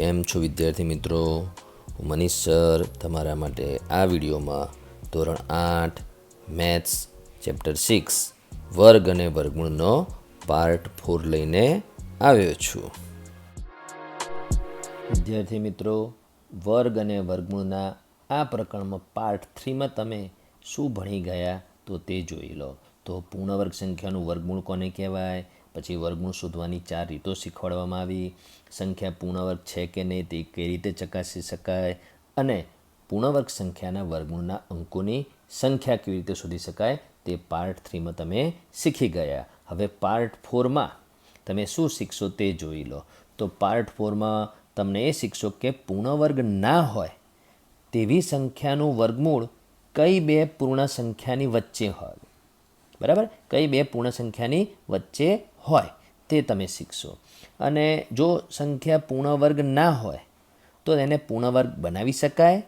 કેમ છો વિદ્યાર્થી મિત્રો? હું મનીષ સર તમારા માટે આ વિડીયોમાં ધોરણ 8 મેથ્સ ચેપ્ટર 6 વર્ગ અને વર્ગમૂળનો પાર્ટ 4 લઈને આવ્યો છું. વિદ્યાર્થી મિત્રો, વર્ગ અને વર્ગમૂળના આ પ્રકરણમાં પાર્ટ 3માં તમે શું ભણી ગયા તો તે જોઈ લો. તો પૂર્ણવર્ગ સંખ્યાનું વર્ગમૂળ કોને કહેવાય, પછી વર્ગમૂળ શોધવાની 4 રીતો શીખવાડવામાં આવી, સંખ્યા પૂર્ણવર્ગ છે કે નહીં તે કઈ રીતે ચકાસી શકાય, અને પૂર્ણવર્ગ સંખ્યાના વર્ગમૂળના અંકોની સંખ્યા કેવી રીતે શોધી શકાય તે પાર્ટ 3માં તમે શીખી ગયા. હવે પાર્ટ 4માં તમે શું શીખશો તે જોઈ લો. તો પાર્ટ 4માં તમને એ શીખશો કે પૂર્ણવર્ગ ના હોય તેવી સંખ્યાનું વર્ગમૂળ કઈ બે પૂર્ણ સંખ્યાની વચ્ચે હોય. બરાબર, કઈ બે પૂર્ણ સંખ્યાની વચ્ચે હોય તે તમે શીખશો. અને જો સંખ્યા પૂર્ણવર્ગ ના હોય તો તેને પૂર્ણવર્ગ બનાવી શકાય?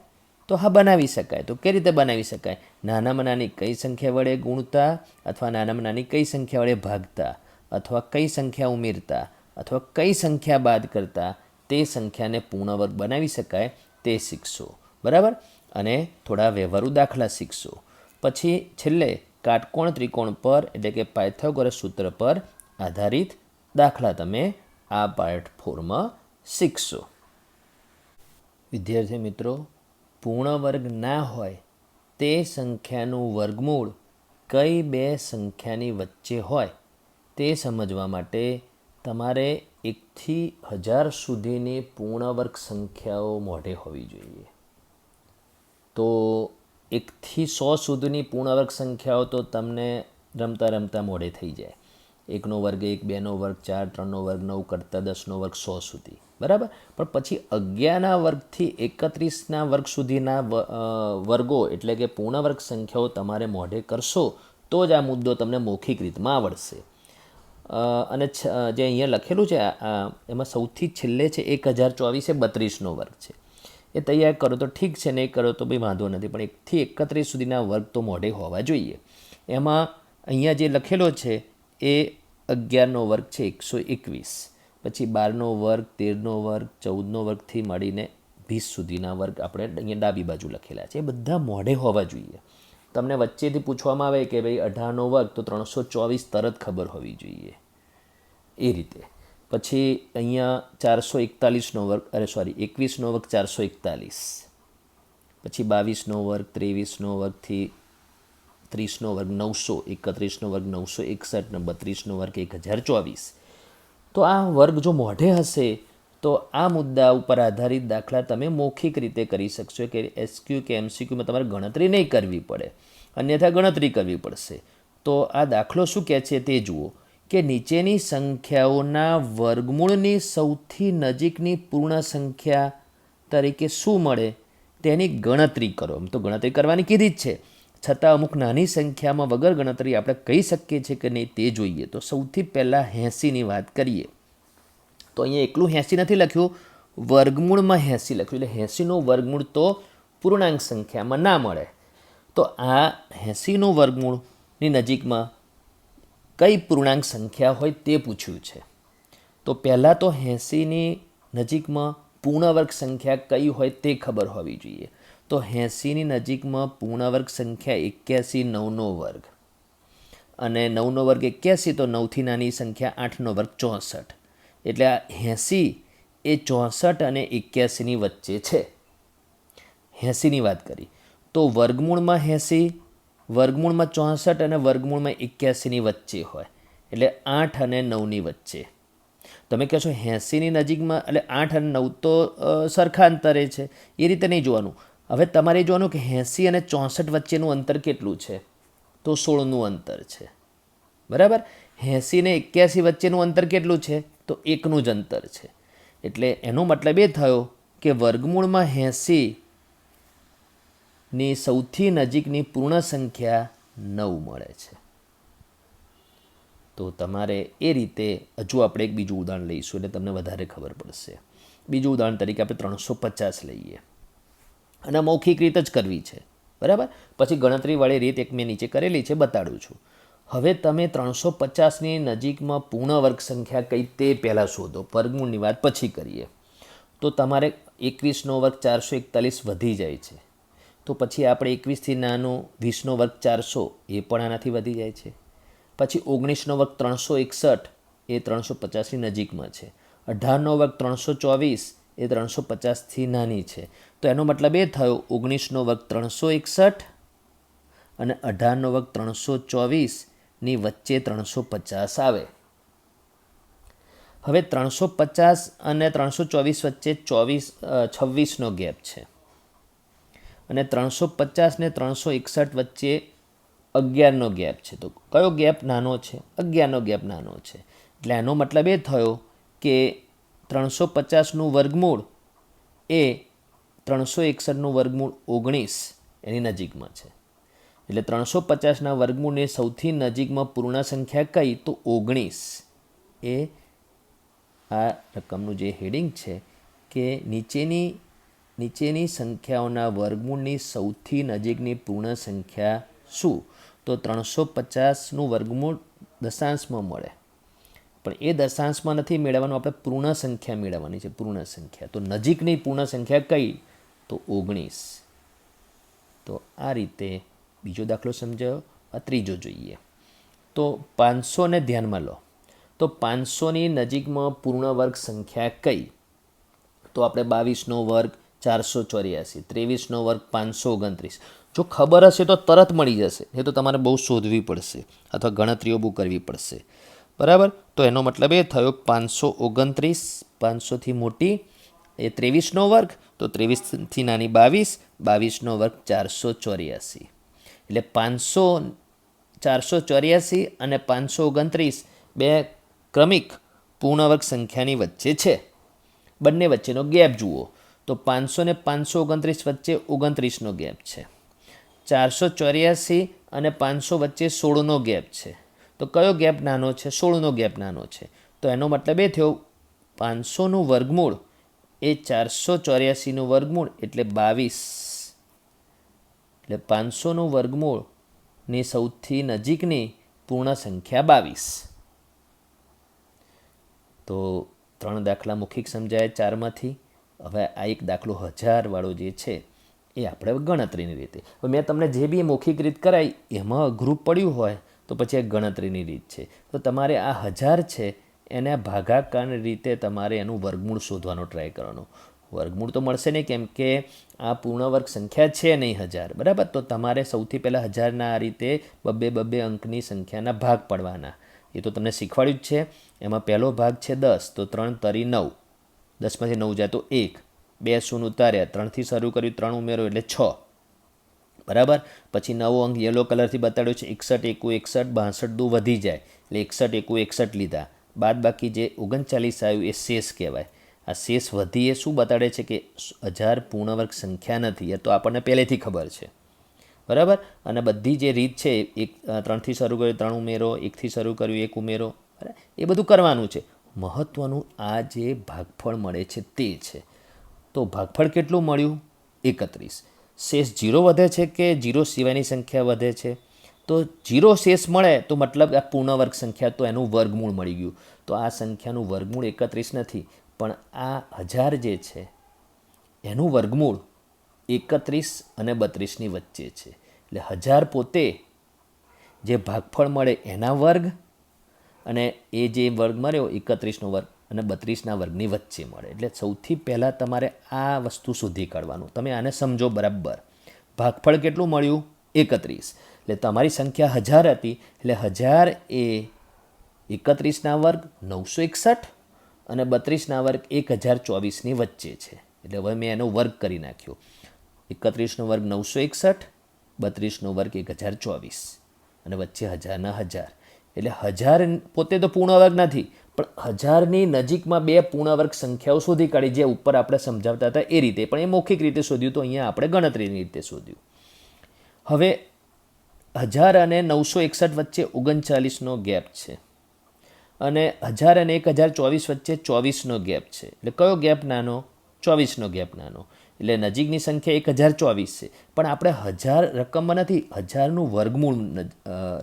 તો હા, બનાવી શકાય. તો કઈ રીતે બનાવી શકાય? નાનામાં નાની કઈ સંખ્યા વડે ગુણતા, અથવા નાનામાં નાની કઈ સંખ્યા વડે ભાગતા, અથવા કઈ સંખ્યા ઉમેરતા, અથવા કઈ સંખ્યા બાદ કરતા તે સંખ્યાને પૂર્ણવર્ગ બનાવી શકાય તે શીખશો. બરાબર, અને થોડા વ્યવહારુ દાખલા શીખશો. પછી છેલ્લે કાટકોણ ત્રિકોણ પર એટલે કે પાયથાગોરસ સૂત્ર પર આધારિત દાખલા તમે આ પાર્ટ 4માં શીખશો. વિદ્યાર્થી મિત્રો, પૂર્ણવર્ગ ના હોય તે સંખ્યાનું વર્ગમૂળ કઈ બે સંખ્યાની વચ્ચે હોય તે સમજવા માટે તમારે 1 થી 1000 સુધીની પૂર્ણવર્ગ સંખ્યાઓ મોઢે હોવી જોઈએ. તો 1 થી 100 સુધીની પૂર્ણવર્ગ સંખ્યાઓ તો તમને રમતા રમતા મોઢે થઈ જાય. 1નો વર્ગ 1, 2નો વર્ગ 4, 3નો વર્ગ 9 કરતાં 10નો વર્ગ 100 સુધી. બરાબર, પણ પછી 11ના વર્ગથી 31ના વર્ગ સુધીના વર્ગો એટલે કે પૂર્ણવર્ગ સંખ્યાઓ તમારે મોઢે કરશો તો જ આ મુદ્દો તમને મૌખિક રીતમાં આવડશે. અને જે અહીંયા લખેલું છે એમાં સૌથી છેલ્લે છે 1024 એ 32નો વર્ગ છે. એ તૈયાર કરો તો ઠીક છે, નહીં કરો તો બી વાંધો નથી, પણ 1 થી 31 સુધીના વર્ગ તો મોઢે હોવા જોઈએ. એમાં અહીંયા જે લખેલો છે એ 11નો વર્ગ છે 121, પછી 12નો વર્ગ, 13નો વર્ગ, 14નો વર્ગથી મળીને 20 સુધીના વર્ગ આપણે અહીંયા ડાબી બાજુ લખેલા છે. એ બધા મોઢે હોવા જોઈએ. તમને વચ્ચેથી પૂછવામાં આવે કે ભાઈ 18નો વર્ગ તો 324 તરત ખબર હોવી જોઈએ એ રીતે. પછી અહીંયા 441નો વર્ગ 21નો વર્ગ 441, પછી 22નો વર્ગ, 23નો વર્ગથી 30નો વર્ગ 900, 31નો વર્ગ 961 ને 32નો વર્ગ 1024. તો આ વર્ગ જો મોઢે હશે તો આ મુદ્દા ઉપર આધારિત દાખલા તમે મૌખિક રીતે કરી શકશો, કે એસક્યુ કે એમસીક્યુમાં તમારે ગણતરી નહીં કરવી પડે, અન્યથા ગણતરી કરવી પડશે. તો આ દાખલો શું કહે છે તે જુઓ કે નીચેની સંખ્યાઓના વર્ગમૂળની સૌથી નજીકની પૂર્ણ સંખ્યા તરીકે શું મળે તેની ગણતરી કરો. આમ તો ગણતરી કરવાની કીધી જ છે, છતાં અમુક નાની સંખ્યામાં વગર ગણતરી આપણે કહી શકીએ છીએ કે નહીં તે જોઈએ. તો સૌથી પહેલાં 80ની વાત કરીએ. તો અહીંયા એકલું 80 નથી લખ્યું, વર્ગમૂળમાં 80 લખ્યું, એટલે 80નું વર્ગમૂળ તો પૂર્ણાંક સંખ્યામાં ના મળે. તો આ 80નું વર્ગમૂળની નજીકમાં કઈ પૂર્ણાંક સંખ્યા હોય તે પૂછ્યું છે. તો પહેલાં તો 80ની નજીકમાં પૂર્ણવર્ગ સંખ્યા કઈ હોય તે ખબર હોવી જોઈએ. તો 80ની નજીકમાં પૂર્ણવર્ગ સંખ્યા 81, 9નો વર્ગ, અને 9નો વર્ગ 81, તો 9થી નાની સંખ્યા 8નો વર્ગ 64. એટલે આ 80 એ 64 અને 81ની વચ્ચે છે. 80ની વાત કરી તો વર્ગમૂળમાં 80, વર્ગમૂળમાં 64 અને વર્ગમૂળમાં 81ની વચ્ચે હોય, એટલે 8 અને 9ની વચ્ચે. તમે કહેશો 80ની નજીકમાં એટલે 8 અને 9 તો સરખા અંતરે છે, એ રીતે નહીં જોવાનું. હવે તમારે જોવાનું કે 80 અને 64 વચ્ચેનું અંતર કેટલું છે, તો 16નું અંતર છે. બરાબર, 80 ને 81 વચ્ચેનું અંતર કેટલું છે, તો 1નું જ અંતર છે. એટલે એનો મતલબ એ થયો કે વર્ગમૂળમાં 80ની સૌથી નજીકની પૂર્ણ સંખ્યા 9 મળે છે. તો તમારે એ રીતે હજુ આપણે એક બીજું ઉદાહરણ લઈશું એટલે તમને વધારે ખબર પડશે. બીજું ઉદાહરણ તરીકે આપણે 350 લઈએ, અને મૌખિક રીત જ કરવી છે. બરાબર, પછી ગણતરીવાળી રીત એક મેં નીચે કરેલી છે, બતાડું છું. હવે તમે 350ની નજીકમાં પૂર્ણ વર્ગ સંખ્યા કઈ તે પહેલાં શોધો, વર્ગમૂળની વાત પછી કરીએ. તો તમારે 21નો વર્ગ 441 વધી જાય છે. તો પછી આપણે 21થી નાનું 20નો વર્ગ 400 એ પણ આનાથી વધી જાય છે. પછી 19નો વર્ગ 361 એ 350ની નજીકમાં છે. 18નો વર્ગ 324 એ 350થી નાની છે. તો એનો મતલબ એ થયો 19નો વર્ગ 361 અને 18નો વર્ગ 324ની વચ્ચે 350 આવે. હવે 350 અને 324 વચ્ચે 26નો ગેપ છે અને 350 ને 361 વચ્ચે 11નો ગેપ છે. તો કયો ગેપ નાનો છે? 11નો ગેપ નાનો છે. એટલે એનો મતલબ એ થયો કે 350નું વર્ગમૂળ એ 361નું વર્ગમૂળ 19 એની નજીકમાં છે. એટલે 350ના વર્ગમૂળની સૌથી નજીકમાં પૂર્ણ સંખ્યા કઈ? તો 19. એ આ રકમનું જે હેડિંગ છે કે નીચેની સંખ્યાઓના વર્ગમૂળની સૌથી નજીકની પૂર્ણ સંખ્યા શું? તો 350નું વર્ગમૂળ દશાંશમાં મળે, પણ એ દશાંશમાં નથી મેળવવાનું, આપણે પૂર્ણ સંખ્યા મેળવવાની છે. પૂર્ણ સંખ્યા તો નજીકની પૂર્ણ સંખ્યા કઈ? તો 19. તો આ રીતે બીજો દાખલો સમજાયો. આ ત્રીજો જોઈએ. તો 500ને ધ્યાનમાં લો. તો 500ની નજીકમાં પૂર્ણ વર્ગ સંખ્યા કઈ? તો આપણે 22નો વર્ગ 484, 23નો વર્ગ 529. જો ખબર હશે તો તરત મળી જશે, એ તો તમારે બહુ શોધવી પડશે અથવા ગણતરીઓ બહુ કરવી પડશે. બરાબર. તો એનો મતલબ એ થયો 529, 500થી મોટી એ 23નો વર્ગ, તો 23થી નાની 22, 22નો વર્ગ 484. એટલે 484 અને 529 બે ક્રમિક પૂર્ણવર્ગ સંખ્યાની વચ્ચે છે. બંને વચ્ચેનો ગેપ જુઓ તો 500 ને 529 વચ્ચે 29નો ગેપ છે. 484 અને 500 વચ્ચે 16નો ગેપ છે. તો કયો ગેપ નાનો છે? 16નો ગેપ નાનો છે. તો એનો મતલબ એ થયો 500નું વર્ગમૂળ એ 484નું વર્ગમૂળ એટલે 22. એટલે 500નું વર્ગમૂળની સૌથી નજીકની પૂર્ણ સંખ્યા 22. તો 3 દાખલા મૌખિક સમજાય 4માંથી. હવે આ એક દાખલો 1000વાળો જે છે એ આપણે ગણતરીની રીતે. હવે મેં તમને જે બી મૌખિક રીત કરાવી એમાં અઘરું પડ્યું હોય તો પછી આ ગણતરીની રીત છે. તો તમારે આ 1000 છે એને ભાગાકારની રીતે તમારે એનું વર્ગમૂળ શોધવાનો ટ્રાય કરવાનો. વર્ગમૂળ તો મળશે નહીં, કેમ કે આ પૂર્ણ વર્ગ સંખ્યા છે નહીં 1000. બરાબર. તો તમારે સૌથી પહેલાં 1000ના આ રીતે બબ્બે અંકની સંખ્યાના ભાગ પાડવાના. એ તો તમને શીખવાડ્યું જ છે. એમાં પહેલો ભાગ છે 10, તો 3 તરી 9, 10માંથી 9 જાય તો 1, 2 શૂન્ય ઉતાર્યા, 3થી શરૂ કર્યું, 3 ઉમેરો એટલે 6. બરાબર. પછી નવો અંક યલો કલરથી બતાડ્યો છે 61 એકુ 61, 62 દુ વધી જાય એટલે 61 એકુ 61 લીધા. બાદ બાકી જે 39 આવ્યું એ શેષ કહેવાય. આ શેષ વધી એ શું બતાડે છે કે 1000 પૂર્ણવર્ગ સંખ્યા નથી. એ તો આપણને પહેલેથી ખબર છે. બરાબર. અને બધી જે રીત છે 3થી શરૂ કર્યું 3 ઉમેરો, 1થી શરૂ કર્યું 1 ઉમેરો, એ બધું કરવાનું છે. મહત્ત્વનું આ જે ભાગફળ મળે છે તે છે. તો ભાગફળ કેટલું મળ્યું? 31. શેષ 0 વધે છે કે 0 સિવાયની સંખ્યા વધે છે? તો 0 શેષ મળે તો મતલબ આ પૂર્ણવર્ગ સંખ્યા, તો એનું વર્ગમૂળ મળી ગયું. તો આ સંખ્યાનું વર્ગમૂળ 31 નથી, પણ આ 1000 જે છે એનું વર્ગમૂળ 31 અને 32ની વચ્ચે છે. એટલે 1000 પોતે જે ભાગફળ મળે એના વર્ગ અને એ જે વર્ગ મળ્યો 31નો વર્ગ અને 32ના વર્ગની વચ્ચે મળે. એટલે સૌથી પહેલાં તમારે આ વસ્તુ શોધી કાઢવાનું. તમે આને સમજો બરાબર. ભાગફળ કેટલું મળ્યું? 31. એટલે તમારી સંખ્યા 1000 હતી, એટલે 1000 એ 31ના વર્ગ 961 અને 32ના વર્ગ 1024ની વચ્ચે છે. એટલે હવે મેં એનો વર્ગ કરી નાખ્યો. 31નો વર્ગ 961, 32નો વર્ગ 1024 અને વચ્ચે 1000ના 1000. એટલે 1000 પોતે તો પૂર્ણવર્ગ નથી, પણ 1000ની નજીકમાં બે પૂર્ણવર્ગ સંખ્યાઓ શોધી કાઢી, જે ઉપર આપણે સમજાવતા હતા એ રીતે. પણ એ મૌખિક રીતે શોધ્યું, તો અહીંયા આપણે ગણતરીની રીતે શોધ્યું. હવે 1000 અને 961 વચ્ચે 39નો ગેપ છે અને 1000 અને 1024 વચ્ચે 24નો ગેપ છે. એટલે કયો ગેપ નાનો? 24નો ગેપ નાનો. એટલે નજીકની સંખ્યા 1024 છે, પણ આપણે 1000 રકમમાં નથી, 1000નું વર્ગમૂળ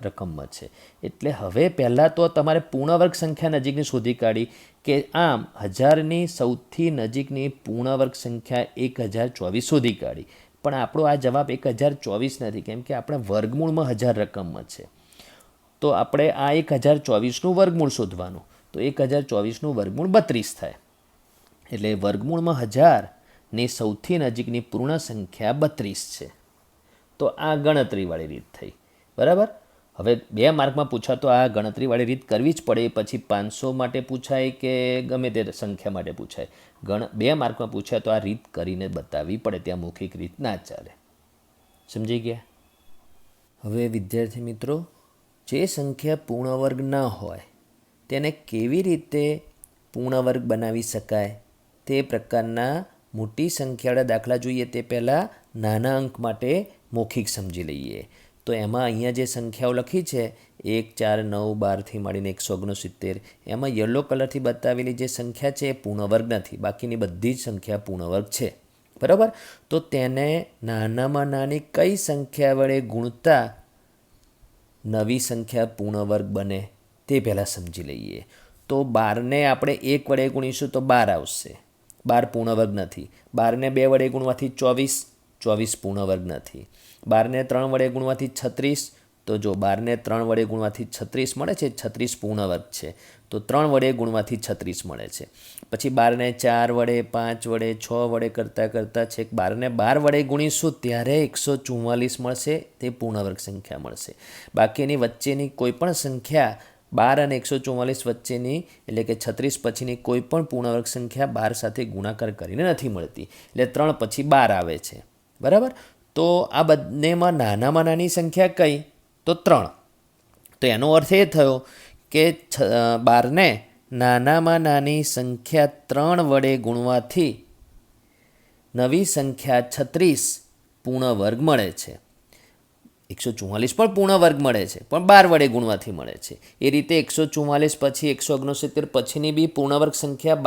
રકમમાં છે. એટલે હવે પહેલાં તો તમારે પૂર્ણ વર્ગ સંખ્યા નજીકની શોધી કાઢી કે આમ 1000ની સૌથી નજીકની પૂર્ણ વર્ગ સંખ્યા 1024 શોધી કાઢી. પણ આપણો આ જવાબ 1024 નથી, કેમ કે આપણે વર્ગમૂળમાં 1000 રકમમાં છે. તો આપણે આ 1024નું વર્ગમૂળ શોધવાનું. તો 1024નું વર્ગમૂળ 32 થાય. એટલે વર્ગમૂળમાં 1000 ની સૌથી નજીકની પૂર્ણ સંખ્યા 32 છે. તો આ ગણતરીવાળી રીત થઈ. બરાબર. હવે 2 માર્કમાં પૂછા તો આ ગણતરીવાળી રીત કરવી જ પડે. પછી 500 માટે પૂછાય કે ગમે તે સંખ્યા માટે પૂછાય, 2 માર્કમાં પૂછાય તો આ રીત કરીને બતાવવી પડે. ત્યાં મૌખિક રીત ના ચાલે. સમજી ગયા? હવે વિદ્યાર્થી મિત્રો, જે સંખ્યા પૂર્ણ વર્ગ ન હોય તેને કેવી રીતે પૂર્ણ વર્ગ બનાવી શકાય તે પ્રકારના મોટી સંખ્યાવાળા દાખલા જોઈએ તે પહેલાં નાના અંક માટે મૌખિક સમજી લઈએ. તો એમાં અહીંયા જે સંખ્યાઓ લખી છે 1, 4, 9, 12થી માંડીને 169, એમાં યલો કલરથી બતાવેલી જે સંખ્યા છે એ પૂર્ણ વર્ગ નથી, બાકીની બધી જ સંખ્યા પૂર્ણ વર્ગ છે. બરાબર. તો તેને નાનામાં નાની કઈ સંખ્યા વડે ગુણતા નવી સંખ્યા પૂર્ણ વર્ગ બને તે પહેલાં સમજી લઈએ. તો 12ને આપણે 1 વડે ગુણીશું તો 12 આવશે, 12 પૂર્ણ વર્ગ નથી. 12ને 2 વડે ગુણવાથી 24, 24 પૂર્ણ વર્ગ નથી. 12ને 3 વડે ગુણવાથી 36, તો જો 12ને 3 વડે ગુણવાથી 36 મળે છે, 36 પૂર્ણ વર્ગ છે. તો 3 વડે ગુણવાથી 36 મળે છે. પછી 12ને 4 વડે, 5 વડે, 6 વડે કરતાં છેક 12ને 12 વડે ગુણીશું ત્યારે 144 મળશે, તે પૂર્ણ વર્ગ સંખ્યા મળશે. બાકીની વચ્ચેની કોઈ પણ સંખ્યા 12 અને 144 વચ્ચેની એટલે કે 36 પછીની કોઈ પણ પૂર્ણ વર્ગ સંખ્યા 12 સાથે ગુણાકાર કરીને નથી મળતી. એટલે 3 પછી 12 આવે છે. બરાબર. તો આ બંનેમાં નાનામાં નાની સંખ્યા કઈ? તો 3. તો એનો અર્થ એ થયો કે 12ને નાનામાં નાની સંખ્યા 3 વડે ગુણવાથી નવી સંખ્યા 36 પૂર્ણ વર્ગ મળે છે. 144 પણ પૂર્ણ વર્ગ મળે છે, પણ 12 વડે ગુણવાથી મળે છે. એ રીતે 144 પછી 169 પછીની બી પૂર્ણ વર્ગ સંખ્યા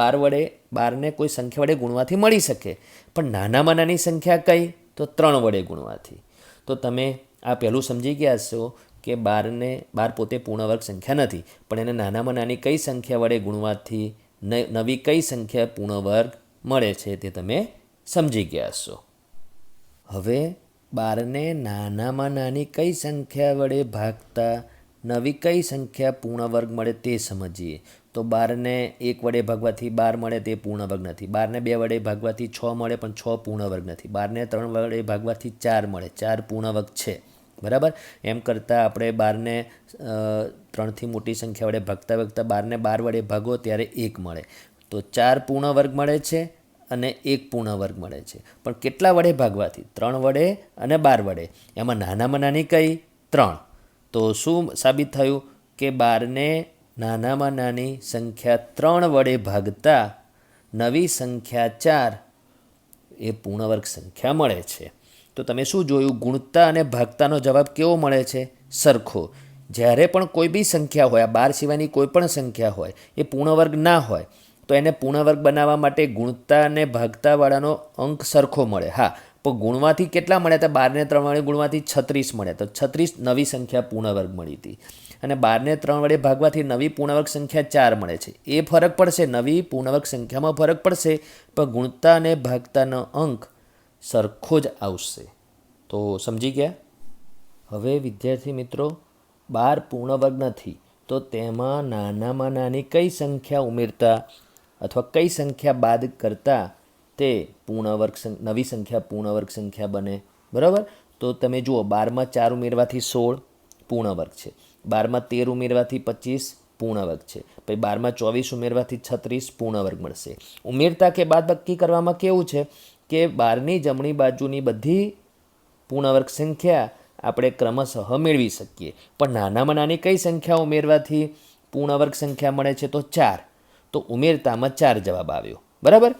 12ને કોઈ સંખ્યા વડે ગુણવાથી મળી શકે, પણ નાનામાં નાની સંખ્યા કઈ? તો 3 વડે ગુણવાથી. તો તમે આ પહેલું સમજી ગયા છો કે 12 પોતે પૂર્ણ વર્ગ સંખ્યા નથી, પણ એને નાનામાં નાની કઈ સંખ્યા વડે ગુણવાથી નવી કઈ સંખ્યા પૂર્ણ વર્ગ મળે છે તે તમે સમજી ગયા છો. હવે 12ને નાનામાં નાની કઈ સંખ્યા વડે ભાગતા નવી કઈ સંખ્યા પૂર્ણ વર્ગ મળે તે સમજીએ. તો 12ને 1 વડે ભાગવાથી 12 મળે તે પૂર્ણ વર્ગ નથી. 12ને 2 વડે ભાગવાથી 6 મળે પણ 6 પૂર્ણ વર્ગ નથી. 12ને 3 વડે ભાગવાથી 4 મળે, 4 પૂર્ણ વર્ગ છે. બરાબર. એમ કરતાં આપણે 12ને 3થી મોટી સંખ્યા વડે ભાગતા 12ને 12 વડે ભાગો ત્યારે 1 મળે. તો 4 પૂર્ણ વર્ગ મળે છે અને 1 પૂર્ણ વર્ગ મળે છે. પણ કેટલા વડે ભાગવાથી? 3 વડે અને 12 વડે. એમાં નાનામાં નાની કઈ? 3. તો શું સાબિત થયું કે 12ને નાનામાં નાની સંખ્યા 3 વડે ભાગતા નવી સંખ્યા 4 એ પૂર્ણ વર્ગ સંખ્યા મળે છે. તો તમે શું જોયું? ગુણતા અને ભાગતાનો જવાબ કેવો મળે છે? સરખો. જ્યારે પણ કોઈ બી સંખ્યા હોય, આ 12 સિવાયની કોઈ પણ સંખ્યા હોય, એ પૂર્ણ વર્ગ ના હોય તો એને પૂર્ણ વર્ગ બનાવવા માટે ગુણતા અને ભાગતાવાળાનો અંક સરખો મળે. હા, પણ ગુણવાથી કેટલા મળ્યા હતા? 12ને 3 વડે ગુણવાથી 36 મળ્યા. તો 36 નવી સંખ્યા પૂર્ણ વર્ગ મળી હતી. અને 12ને 3 વડે ભાગવાથી નવી પૂર્ણ વર્ગ સંખ્યા 4 મળે છે. એ ફરક પડશે, નવી પૂર્ણ વર્ગ સંખ્યામાં ફરક પડશે, પણ ગુણતા અને ભાગતાનો અંક સરખો જ આવશે. તો સમજી ગયા? હવે વિદ્યાર્થી મિત્રો, 12 પૂર્ણ વર્ગ નથી તો તેમાં નાનામાં નાની કઈ સંખ્યા ઉમેરતા અથવા કઈ સંખ્યા બાદ કરતાં તે પૂર્ણ વર્ગ નવી સંખ્યા પૂર્ણ વર્ગ સંખ્યા બને. બરાબર. તો તમે જુઓ, 12માં 4 ઉમેરવાથી 16 પૂર્ણ વર્ગ છે. 12માં 13 ઉમેરવાથી 25 પૂર્ણ વર્ગ છે. પછી 12માં 24 ઉમેરવાથી 36 પૂર્ણ વર્ગ મળશે. ઉમેરતા કે બાદબાકી કરવામાં કેવું છે કે 12ની જમણી બાજુની બધી પૂર્ણ વર્ગ સંખ્યા આપણે ક્રમશઃ મેળવી શકીએ. પણ નાનામાં નાની કઈ સંખ્યા ઉમેરવાથી પૂર્ણ વર્ગ સંખ્યા મળે છે? તો 4. તો ઉમેરતામાં 4 જવાબ આવ્યો. બરાબર.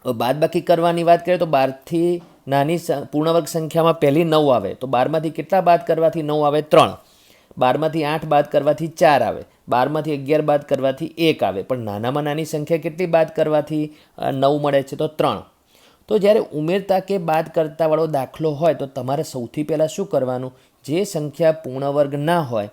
બાદબાકી કરવાની વાત કરીએ તો 12થી નાની પૂર્ણ વર્ગ સંખ્યામાં પહેલી 9 આવે, તો 12માંથી કેટલા બાદ કરવાથી 9 આવે? 3. 12માંથી 8 બાદ કરવાથી 4 આવે. 12માંથી 11 બાદ કરવાથી 1 આવે. પણ નાનામાં નાની સંખ્યા કેટલી બાદ કરવાથી 9 મળે છે? તો 3. તો જ્યારે ઉમેરતા કે બાદ કરતાવાળો દાખલો હોય તો તમારે સૌથી પહેલાં શું કરવાનું, જે સંખ્યા પૂર્ણ વર્ગ ના હોય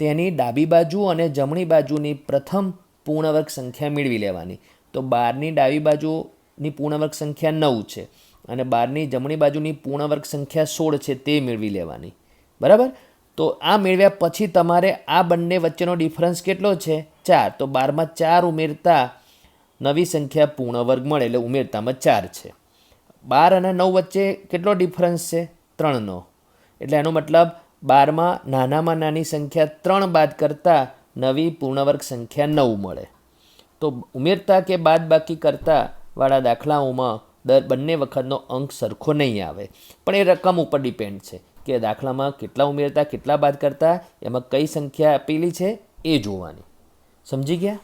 તેની ડાબી બાજુ અને જમણી બાજુની પ્રથમ પૂર્ણ વર્ગ સંખ્યા મેળવી લેવાની. તો 12ની ડાબી બાજુની પૂર્ણ વર્ગ સંખ્યા 9 છે અને 12ની જમણી બાજુની પૂર્ણ વર્ગ સંખ્યા 16 છે, તે મેળવી લેવાની. બરાબર. તો આ મેળવ્યા પછી તમારે આ બંને વચ્ચેનો ડિફરન્સ કેટલો છે? 4. તો 12માં 4 ઉમેરતા નવી સંખ્યા પૂર્ણ વર્ગ મળે, એટલે ઉમેરતામાં 4 છે. 12 અને 9 વચ્ચે કેટલો ડિફરન્સ છે? 3નો. એટલે એનો મતલબ 12માં નાનામાં નાની સંખ્યા 3 બાદ કરતાં નવી પૂર્ણવર્ગ સંખ્યા 9 મળે. તો ઉમેરતા કે બાદ બાકી કરતા વાળા દાખલાઓમાં બંને વખતનો અંક સરખો નહીં આવે, પણ એ રકમ ઉપર ડિપેન્ડ છે કે દાખલામાં કેટલા ઉમેરતા કેટલા બાદ કરતા, એમાં કઈ સંખ્યા આપેલી છે એ જોવાની. સમજી ગયા?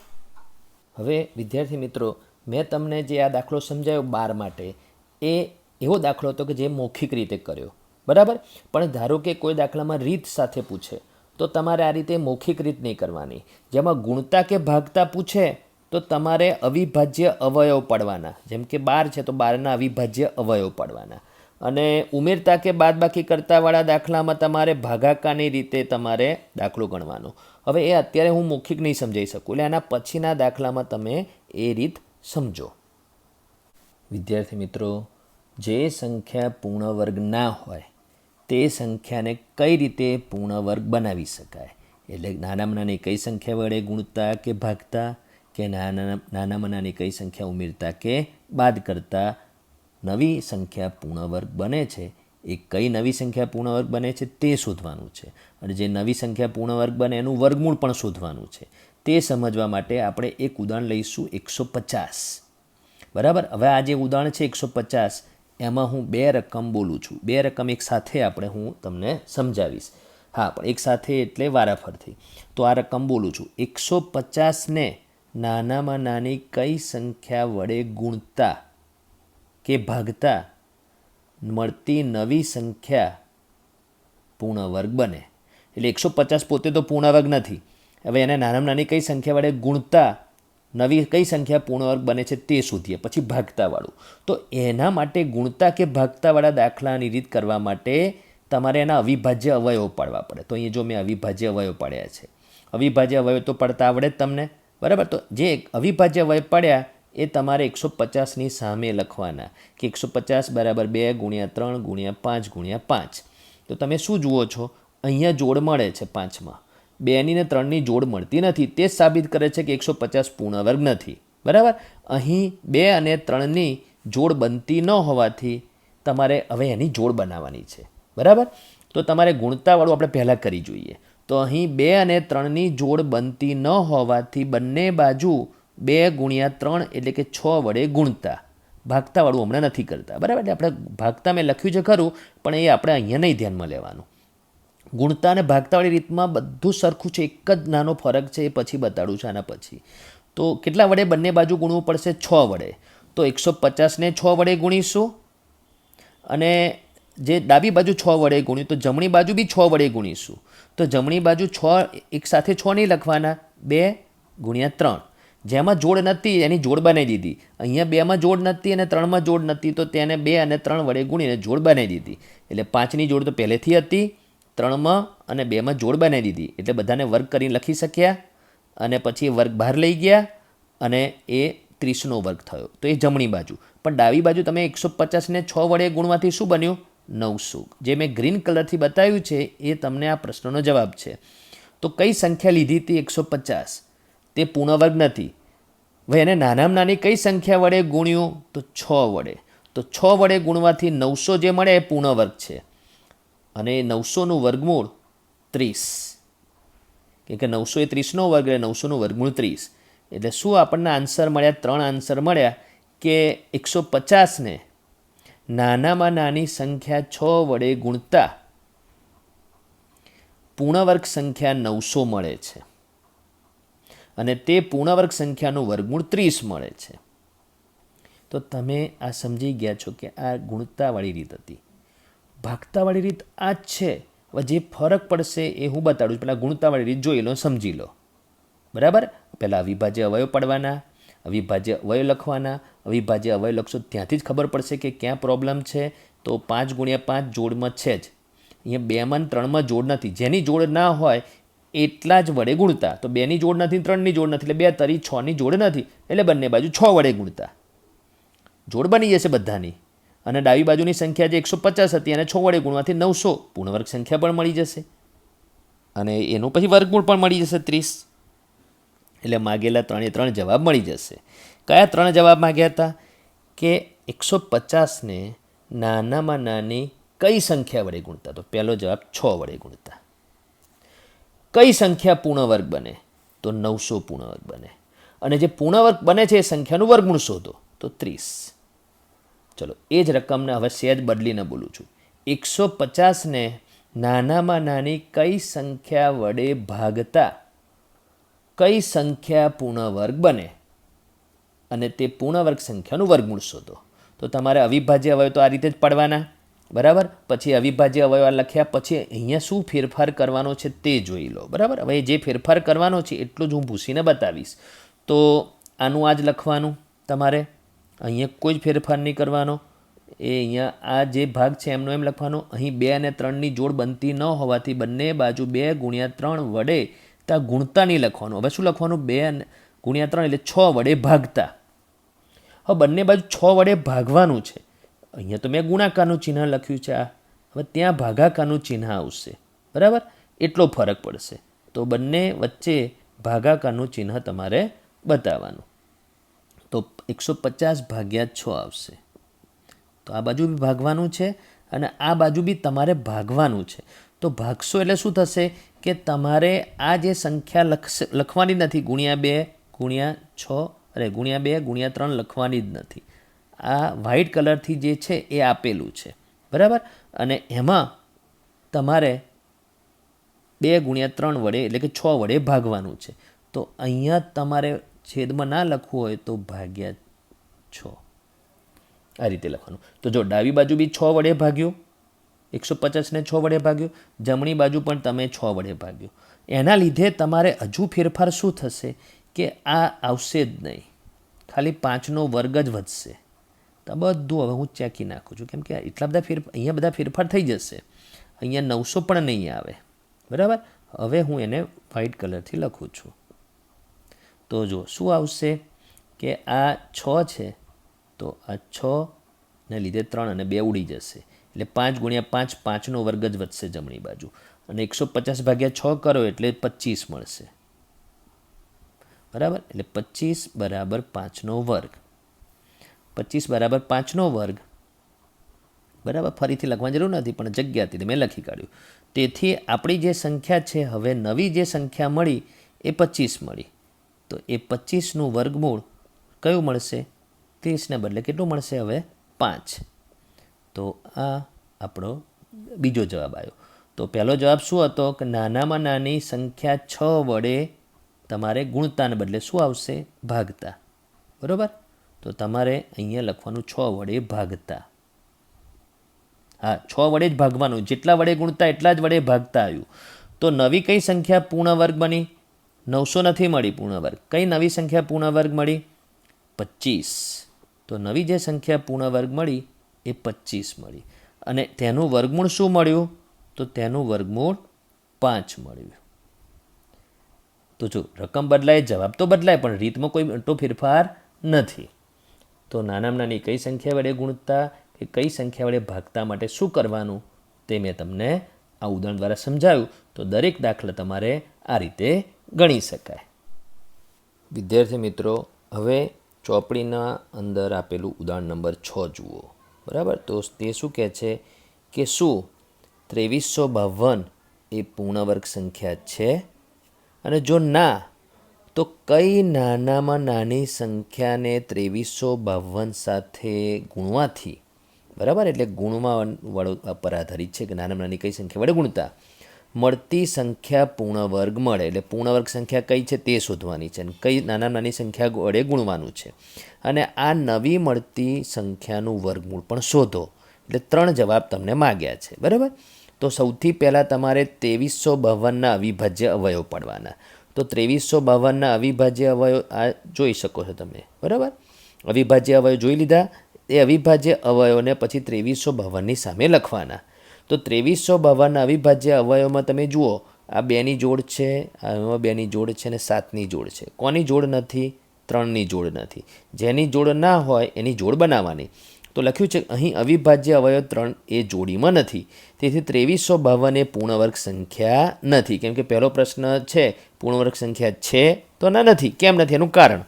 હવે વિદ્યાર્થી મિત્રો, મેં તમને જે આ દાખલો સમજાવ્યો 12 માટે, એ એવો દાખલો હતો કે જે મૌખિક રીતે કર્યો. બરાબર. પણ ધારો કે કોઈ દાખલામાં રીત સાથે પૂછે તો તમારે આ રીતે મૌખિક રીત નહીં કરવાની. જેમાં ગુણતા કે ભાગતા પૂછે તો તમારે અવિભાજ્ય અવયવ પાડવાના. જેમ કે 12 છે તો 12ના અવિભાજ્ય અવયવ પાડવાના. અને ઉમેરતા કે બાદબાકી કરતાવાળા દાખલામાં તમારે ભાગાકારની રીતે તમારે દાખલો ગણવાનો. હવે એ અત્યારે હું મૌખિક નહીં સમજાવી શકું, એટલે આના પછીના દાખલામાં તમે એ રીત સમજો. વિદ્યાર્થી મિત્રો, જે સંખ્યા પૂર્ણ વર્ગ ના હોય તે સંખ્યાને કઈ રીતે પૂર્ણ વર્ગ બનાવી શકાય, એટલે નાનામાં નાની કઈ સંખ્યા વડે ગુણતા કે ભાગતા, કે નાનામાં નાની કઈ સંખ્યા ઉમેરતા કે બાદ કરતા નવી સંખ્યા પૂર્ણ વર્ગ બને છે, એ કઈ નવી સંખ્યા પૂર્ણ વર્ગ બને છે તે શોધવાનું છે. અને જે નવી સંખ્યા પૂર્ણ વર્ગ બને એનું વર્ગમૂળ પણ શોધવાનું છે. તે સમજવા માટે આપણે એક ઉદાહરણ લઈશું, 150. બરાબર. હવે આ જે ઉદાહરણ છે 150, એમાં હું 2 રકમ બોલું છું. 2 રકમ એક સાથે હું તમને સમજાવીશ. હા, પણ એક સાથે એટલે વારાફરથી. તો આ રકમ બોલું છું. 150ને નાનામાં નાની કઈ સંખ્યા વડે ગુણતા કે ભાગતા મળતી નવી સંખ્યા પૂર્ણ વર્ગ બને. એટલે 150 પોતે તો પૂર્ણ વર્ગ નથી. હવે એને નાનામાં નાની કઈ સંખ્યા વડે ગુણતા નવી કઈ સંખ્યા પૂર્ણ વર્ગ બને છે તે શોધીએ. પછી ભાગતાવાળું. તો એના માટે ગુણતા કે ભાગતાવાળા દાખલાની રીત કરવા માટે તમારે એના અવિભાજ્ય અવયવો પાડવા પડે. તો અહીંયા જો મેં અવિભાજ્ય અવયવ પાડ્યા છે. અવિભાજ્ય અવયવ તો પડતા આવડે જ તમને. બરાબર. તો જે અવિભાજ્ય અવયવ પાડ્યા એ તમારે 150ની સામે લખવાના કે 150 બરાબર 2 ગુણ્યા 3 ગુણ્યા 5 ગુણ્યા 5. તો તમે શું જુઓ છો? અહીંયા જોડ મળે છે 5માં. 2ની ને 3ની જોડ મળતી નથી. તે જ સાબિત કરે છે કે 150 પૂર્ણ વર્ગ નથી. બરાબર. અહીં 2 અને 3ની જોડ બનતી ન હોવાથી તમારે હવે એની જોડ બનાવવાની છે. બરાબર. તો તમારે ગુણતાવાળું આપણે પહેલાં કરી જોઈએ. તો અહીં 2 અને 3ની જોડ બનતી ન હોવાથી બંને બાજુ 2 ગુણ્યા 3 એટલે કે 6 વડે ગુણતા. ભાગતાવાળું હમણાં નથી કરતા. બરાબર. એટલે આપણે ભાગતા મેં લખ્યું છે ખરું, પણ એ આપણે અહીંયા નહીં ધ્યાનમાં લેવાનું. ગુણતા અને ભાગતાવાળી રીતમાં બધું સરખું છે, એક જ નાનો ફરક છે, એ પછી બતાડું છું આના પછી. તો કેટલા વડે બંને બાજુ ગુણવું પડશે? 6 વડે. તો 150ને 6 વડે ગુણીશું અને જે ડાબી બાજુ 6 વડે ગુણ્યું તો જમણી બાજુ બી 6 વડે ગુણીશું. તો જમણી બાજુ 6 એક સાથે 6 નહીં લખવાના, 2 ગુણ્યા 3. જેમાં જોડ નથી એની જોડ બનાવી દીધી. અહીંયા 2માં જોડ નથી અને 3માં જોડ નથી, તો તેને 2 અને 3 વડે ગુણીને જોડ બનાવી દીધી. એટલે 5ની જોડ તો પહેલેથી હતી, 3માં અને 2માં જોડ બનાવી દીધી. એટલે બધાને વર્ગ કરીને લખી શક્યા અને પછી વર્ગ બહાર લઈ ગયા અને એ 30નો વર્ગ થયો. તો એ જમણી બાજુ. પણ ડાબી બાજુ તમે 150ને 6 વડે ગુણવાથી શું બન્યું? 900. જે મેં ગ્રીન કલરથી બતાવ્યું છે એ તમને આ પ્રશ્નનો જવાબ છે. તો કઈ સંખ્યા લીધી હતી? 150. તે પૂર્ણ વર્ગ નથી. હવે એને નાનામાં નાની કઈ સંખ્યા વડે ગુણ્યું? તો 6 વડે. તો 6 વડે ગુણવાથી 900 જે મળે એ પૂર્ણ વર્ગ છે. અને 900નું વર્ગમૂળ 30. કેમ કે 900 એ 30નો વર્ગ, એટલે 900નું વર્ગમૂળ 30. એટલે શું આપણને આન્સર મળ્યા? 3 આન્સર મળ્યા કે 150ને નાનામાં નાની સંખ્યા 6 વડે ગુણતા પૂર્ણવર્ગ સંખ્યા 900 મળે છે અને તે પૂર્ણવર્ગ સંખ્યાનું વર્ગમૂળ 30 મળે છે. તો તમે આ સમજી ગયા છો કે આ ગુણતાવાળી રીત હતી. ભાગતાવાળી રીત આ જ છે. હવે જે ફરક પડશે એ હું બતાડું. પહેલાં ગુણતાવાળી રીત જોઈ લો, સમજી લો. બરાબર. પહેલાં અવિભાજ્ય અવયવ પાડવાના અવિભાજ્ય અવયવ લખવાના. અવિભાજ્ય અવયવ લખશો ત્યાંથી જ ખબર પડશે કે ક્યાં પ્રોબ્લેમ છે. તો 5x5 જોડમાં છે જ. અહીંયા 2માં 3માં જોડ નથી. જેની જોડ ના હોય એટલા જ વડે ગુણતા. તો 2ની જોડ નથી, 3ની જોડ નથી, એટલે 2 તરી 6ની જોડ નથી, એટલે બંને બાજુ 6 વડે ગુણતા. જોડ બની જશે બધાની. અને ડાબી બાજુની સંખ્યા જે 150 હતી એને 6 વડે ગુણવાથી 900 પૂર્ણવર્ગ સંખ્યા પણ મળી જશે. અને એનું પછી વર્ગમૂળ પણ મળી જશે 30. એટલે માગેલા 3 જવાબ મળી જશે. કયા 3 જવાબ માગ્યા હતા? કે 150ને નાનામાં નાની કઈ સંખ્યા વડે ગુણતા? તો પહેલો જવાબ 6 વડે ગુણતા. કઈ સંખ્યા પૂર્ણવર્ગ બને? તો 900 પૂર્ણવર્ગ બને. અને જે પૂર્ણવર્ગ બને છે એ સંખ્યાનું વર્ગમૂળ શોધો. તો 30. ચલો એ જ રકમને હવે સહેજ બદલીને બોલું છું. 150ને નાનામાં નાની કઈ સંખ્યા વડે ભાગતા કઈ સંખ્યા પૂર્ણવર્ગ બને? અને તે પૂર્ણવર્ગ સંખ્યાનું વર્ગમૂળ શોધો. તો તમારે અવિભાજ્ય અવયવ તો આ રીતે જ પડવાના, બરાબર. પછી અવિભાજ્ય અવયવ લખ્યા પછી અહીંયા શું ફેરફાર કરવાનો છે તે જોઈ લો, બરાબર. હવે જે ફેરફાર કરવાનો છે એટલું જ હું ભૂસીને બતાવીશ. તો આનું આ જ લખવાનું તમારે, અહીંયા કોઈ જ ફેરફાર નહીં કરવાનો. એ અહીંયા આ જે ભાગ છે એમનો એમ લખવાનો. અહીં 2 અને 3ની જોડ બનતી ન હોવાથી બંને બાજુ 2x3 વડે ત્યાં ગુણતા નહીં લખવાનું. હવે શું લખવાનું? 2x3 એટલે 6 વડે ભાગતા. હવે બંને બાજુ 6 વડે ભાગવાનું છે. અહીંયા તો મેં ગુણાકારનું ચિહ્ન લખ્યું છે. આ હવે ત્યાં ભાગાકારનું ચિહ્ન આવશે, બરાબર. એટલો ફરક પડશે. તો બંને વચ્ચે ભાગાકારનું ચિહ્ન તમારે બતાવવાનું. તો 150 ભાગ્યા 6 આવશે. તો આ બાજુ બી ભાગવાનું છે અને આ બાજુ બી તમારે ભાગવાનું છે. તો ભાગશો એટલે શું થશે કે તમારે આ જે સંખ્યા લખવાની નથી. ×2 × 3 લખવાની જ નથી. આ વ્હાઇટ કલરથી જે છે એ આપેલું છે, બરાબર. અને એમાં તમારે 2x3 વડે એટલે કે 6 વડે ભાગવાનું છે. તો અહીંયા તમારે છેદમાં ના લખવું હોય તો ભાગ્યા 6 આ રીતે લખવાનું. તો જો ડાબી બાજુ બી 6 વડે ભાગ્યું, 150ને 6 વડે ભાગ્યું, જમણી બાજુ પણ તમે 6 વડે ભાગ્યું. એના લીધે તમારે હજુ ફેરફાર શું થશે કે આ આવશે જ નહીં, ખાલી 5નો વર્ગ જ વધશે. તો બધું હવે હું ચેકી નાખું છું, કેમ કે એટલા બધા અહીંયા બધા ફેરફાર થઈ જશે. અહીંયા 900 પણ નહીં આવે, બરાબર. હવે હું એને વ્હાઇટ કલરથી લખું છું. તો જો શું આવશે કે આ 6 છે, તો આ 6ને લીધે 3 અને 2 ઉડી જશે. એટલે 5x5 5નો વર્ગ જ વધશે જમણી બાજુ. અને 150 ભાગ્યા 6 કરો એટલે 25 મળશે, બરાબર. એટલે 25 બરાબર 5નો વર્ગ. 25 બરાબર 5નો વર્ગ, બરાબર. ફરીથી લખવાની જરૂર નથી, પણ જગ્યા હતી મેં લખી કાઢ્યું. તેથી આપણી જે સંખ્યા છે, હવે નવી જે સંખ્યા મળી એ 25 મળી. તો એ 25નું વર્ગમૂળ કયું મળશે? 30ને બદલે કેટલું મળશે હવે? 5. તો આ આપણો બીજો જવાબ આવ્યો. તો પહેલો જવાબ શું હતો કે નાનામાં નાની સંખ્યા 6 વડે તમારે ગુણતાને બદલે શું આવશે? ભાગતા, બરાબર. તો તમારે અહીંયા લખવાનું 6 વડે ભાગતા. હા, 6 વડે જ ભાગવાનું. જેટલા વડે ગુણતા એટલા જ વડે ભાગતા આવ્યું. તો નવી કઈ સંખ્યા પૂર્ણવર્ગ બની? 900 નથી મળી પૂર્ણવર્ગ. કઈ નવી સંખ્યા પૂર્ણવર્ગ મળી? 25. તો નવી જે સંખ્યા પૂર્ણવર્ગ મળી એ 25 મળી. અને તેનું વર્ગમૂળ શું મળ્યું? તો તેનું વર્ગમૂળ 5 મળ્યું. તો જો રકમ બદલાય, જવાબ તો બદલાય, પણ રીતમાં કોઈ મોટો ફેરફાર નથી. તો નાનામાં નાની કઈ સંખ્યા વડે ગુણતા કે કઈ સંખ્યા વડે ભાગતા માટે શું કરવાનું તે મેં તમને આ ઉદાહરણ દ્વારા સમજાવ્યું. તો દરેક દાખલા તમારે આ રીતે ગણી શકાય. વિદ્યાર્થી મિત્રો, હવે ચોપડીના અંદર આપેલું ઉદાહરણ નંબર 6 જુઓ, બરાબર. તો તે શું કહે છે કે શું 2352 એ પૂર્ણવર્ગ સંખ્યા છે? અને જો ના, તો કઈ નાનામાં નાની સંખ્યાને 2352 સાથે ગુણવાથી, બરાબર, એટલે ગુણવા પર આધારિત છે કે નાનામાં નાની કઈ સંખ્યા વડે ગુણતા મળતી સંખ્યા પૂર્ણવર્ગ મળે. એટલે પૂર્ણવર્ગ સંખ્યા કઈ છે તે શોધવાની છે અને કઈ નાનામાં નાની સંખ્યા વડે ગુણવાનું છે. અને આ નવી મળતી સંખ્યાનું વર્ગમૂળ પણ શોધો. એટલે 3 જવાબ તમને માગ્યા છે, બરાબર. તો સૌથી પહેલાં તમારે 2352ના અવિભાજ્ય અવયવ પડવાના. તો 2352ના અવિભાજ્ય અવયવ આ જોઈ શકો છો તમે, બરાબર. અવિભાજ્ય અવયવ જોઈ લીધા. એ અવિભાજ્ય અવયવને પછી 2352ની સામે લખવાના. તો 2352ના અવિભાજ્ય અવયવમાં તમે જુઓ, આ બેની જોડ છે, આમાં બેની જોડ છે અને 7ની જોડ છે. કોની જોડ નથી? 3ની જોડ નથી. જેની જોડ ના હોય એની જોડ બનાવવાની. તો લખ્યું છે અહીં અવિભાજ્ય અવયવ 3 એ જોડીમાં નથી. તેથી 2352 એ પૂર્ણવર્ગ સંખ્યા નથી. કેમ કે પહેલો પ્રશ્ન છે પૂર્ણવર્ગ સંખ્યા છે તો નથી. કેમ નથી? એનું કારણ.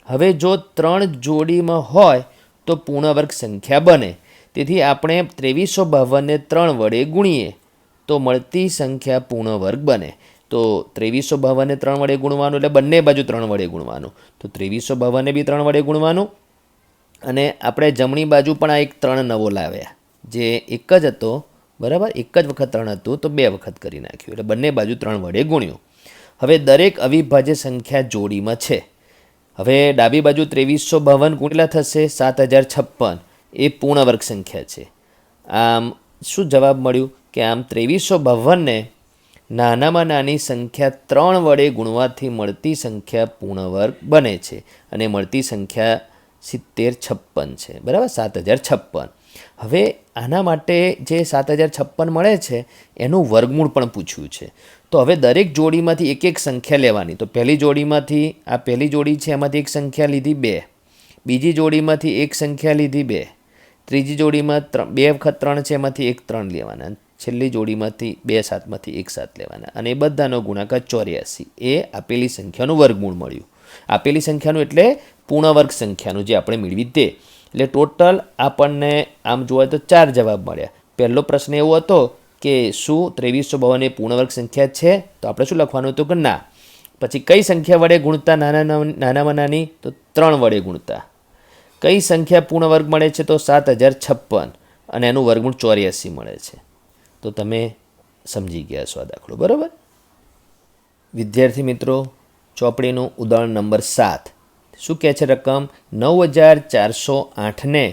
હવે જો 3 જોડીમાં હોય તો પૂર્ણવર્ગ સંખ્યા બને. તેથી આપણે 2352ને 3 વડે ગુણીએ તો મળતી સંખ્યા પૂર્ણવર્ગ બને. તો 2352ને 3 વડે ગુણવાનું એટલે બંને બાજુ 3 વડે ગુણવાનું. તો 2352ને બી 3 વડે ગુણવાનું. અને આપણે જમણી બાજુ પણ આ એક 3 નવો લાવ્યા, જે એક જ હતો, બરાબર. એક જ વખત 3 હતું તો 2 વખત કરી નાખ્યું, એટલે બંને બાજુ 3 વડે ગુણ્યું. હવે દરેક અવિભાજ્ય સંખ્યા જોડીમાં છે. હવે ડાબી બાજુ 2352 કેટલા થશે? 7056. એ પૂર્ણવર્ગ સંખ્યા છે. આમ શું જવાબ મળ્યું કે આમ 2352ને નાનામાં નાની સંખ્યા 3 વડે ગુણવાથી મળતી સંખ્યા પૂર્ણવર્ગ બને છે. અને મળતી સંખ્યા 7056 છે, બરાબર. 7056. હવે આના માટે જે 7056 મળે છે એનું વર્ગમૂળ પણ પૂછ્યું છે. તો હવે દરેક જોડીમાંથી એક એક સંખ્યા લેવાની. તો પહેલી જોડીમાંથી, આ પહેલી જોડી છે એમાંથી એક સંખ્યા લીધી 2, બીજી જોડીમાંથી એક સંખ્યા લીધી 2, ત્રીજી જોડીમાં 2 વખત 3 છે એમાંથી એક 3 લેવાના, છેલ્લી જોડીમાંથી 2 7માંથી એક 7 લેવાના. અને એ બધાનો ગુણાકાર 84. એ આપેલી સંખ્યાનું વર્ગમૂળ મળ્યું. આપેલી સંખ્યાનું એટલે પૂર્ણવર્ગ સંખ્યાનું જે આપણે મેળવી તે. એટલે ટોટલ આપણને આમ જોવા તો 4 જવાબ મળ્યા. પહેલો પ્રશ્ન એવો હતો કે શું 2352 એ પૂર્ણવર્ગ સંખ્યા છે? તો આપણે શું લખવાનું હતું કે ના. પછી કઈ સંખ્યા વડે ગુણતા નાનામાં નાની? તો 3 વડે ગુણતા. કઈ સંખ્યા પૂર્ણવર્ગ મળે છે? તો 7056. અને એનું વર્ગમૂળ 84 મળે છે. તો તમે સમજી ગયા છો આ દાખલો, બરાબર. વિદ્યાર્થી મિત્રો, ચોપડીનું ઉદાહરણ નંબર 7 શું કહે છે? રકમ 9408ને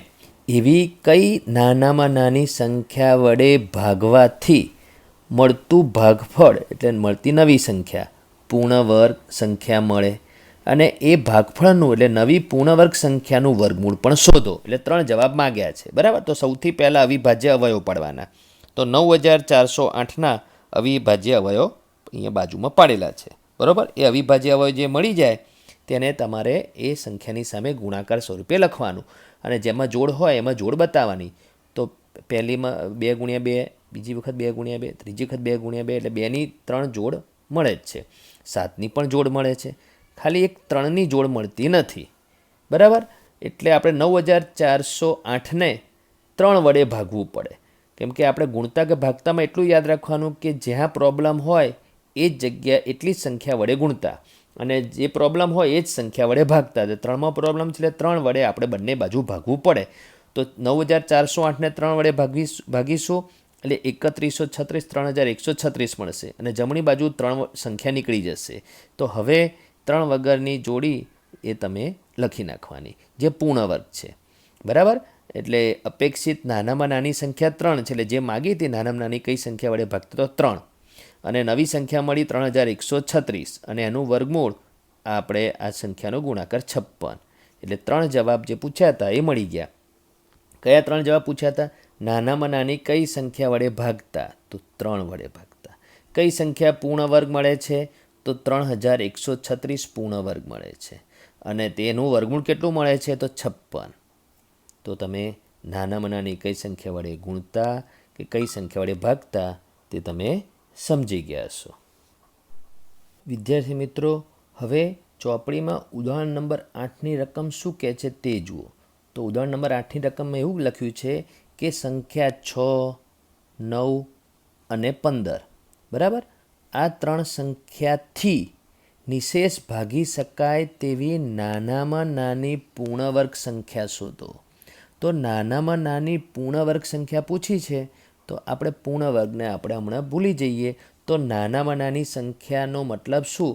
એવી કઈ નાનામાં નાની સંખ્યા વડે ભાગવાથી મળતું ભાગફળ, એટલે મળતી નવી સંખ્યા, પૂર્ણવર્ગ સંખ્યા મળે. અને એ ભાગફળનું એટલે નવી પૂર્ણવર્ગ સંખ્યાનું વર્ગમૂળ પણ શોધો. એટલે 3 જવાબ માગ્યા છે, બરાબર. તો સૌથી પહેલાં અવિભાજ્ય અવયવ પાડવાના. તો 9408ના અવિભાજ્ય અવયવ અહીંયા બાજુમાં પાડેલા છે, બરાબર. એ અવિભાજ્ય અવયવ જે મળી જાય તેને તમારે એ સંખ્યાની સામે ગુણાકાર સ્વરૂપે લખવાનું. અને જેમાં જોડ હોય એમાં જોડ બતાવવાની. તો પહેલીમાં 2 ગુણ્યા 2, બીજી વખત 2 ગુણ્યા 2, ત્રીજી વખત 2 ગુણ્યા 2, એટલે 2ની 3 જોડ મળે જ છે. 7ની પણ જોડ મળે છે, ખાલી એક 3ની જોડ મળતી નથી, બરાબર. એટલે આપણે 9408ને 3 વડે ભાગવું પડે. કેમ કે આપણે ગુણતા કે ભાગતામાં એટલું યાદ રાખવાનું કે જ્યાં પ્રોબ્લેમ હોય એ જ જગ્યા એટલી જ સંખ્યા વડે ગુણતા, અને જે પ્રોબ્લેમ હોય એ જ સંખ્યા વડે ભાગતા. તો 3માં પ્રોબ્લેમ છે એટલે 3 વડે આપણે બંને બાજુ ભાગવું પડે. તો 9408ને 3 વડે ભાગીશું એટલે 3136 3136 મળશે. અને જમણી બાજુ 3 સંખ્યા નીકળી જશે. તો હવે 3 વગરની જોડી એ તમે લખી નાખવાની, જે પૂર્ણવર્ગ છે, બરાબર. એટલે અપેક્ષિત નાનામાં નાની સંખ્યા 3 છે. એટલે જે માગી હતી નાનામાં નાની કઈ સંખ્યા વડે ભાગતા? તો 3. અને નવી સંખ્યા મળી 3136. અને એનું વર્ગમૂળ આપણે આ સંખ્યાનો ગુણાકાર 56. એટલે 3 જવાબ જે પૂછ્યા હતા એ મળી ગયા. કયા 3 જવાબ પૂછ્યા હતા? નાનામાં નાની કઈ સંખ્યા વડે ભાગતા? તો 3 વડે ભાગતા. કઈ સંખ્યા પૂર્ણ વર્ગ મળે છે? તો 3136 પૂર્ણ વર્ગ મળે છે. અને તેનું વર્ગમૂળ કેટલું મળે છે? તો 56. તો તમે નાનામાં નાની કઈ સંખ્યા વડે ગુણતા કે કઈ સંખ્યા વડે ભાગતા તે તમે સમજી ગયા છો. વિદ્યાર્થી મિત્રો, હવે ચોપડીમાં ઉદાહરણ નંબર 8ની રકમ શું કહે છે તે જુઓ. તો ઉદાહરણ નંબર 8ની રકમમાં એવું લખ્યું છે કે સંખ્યા 6, 9 અને 15, બરાબર. આ 3 સંખ્યાથી નિશેષ ભાગી શકાય તેવી નાનામાં નાની પૂર્ણવર્ગ સંખ્યા શોધો. તો નાનામાં નાની પૂર્ણવર્ગ સંખ્યા પૂછી છે, તો આપણે પૂર્ણવર્ગને આપણે હમણાં ભૂલી જઈએ. તો નાનામાં નાની સંખ્યાનો મતલબ શું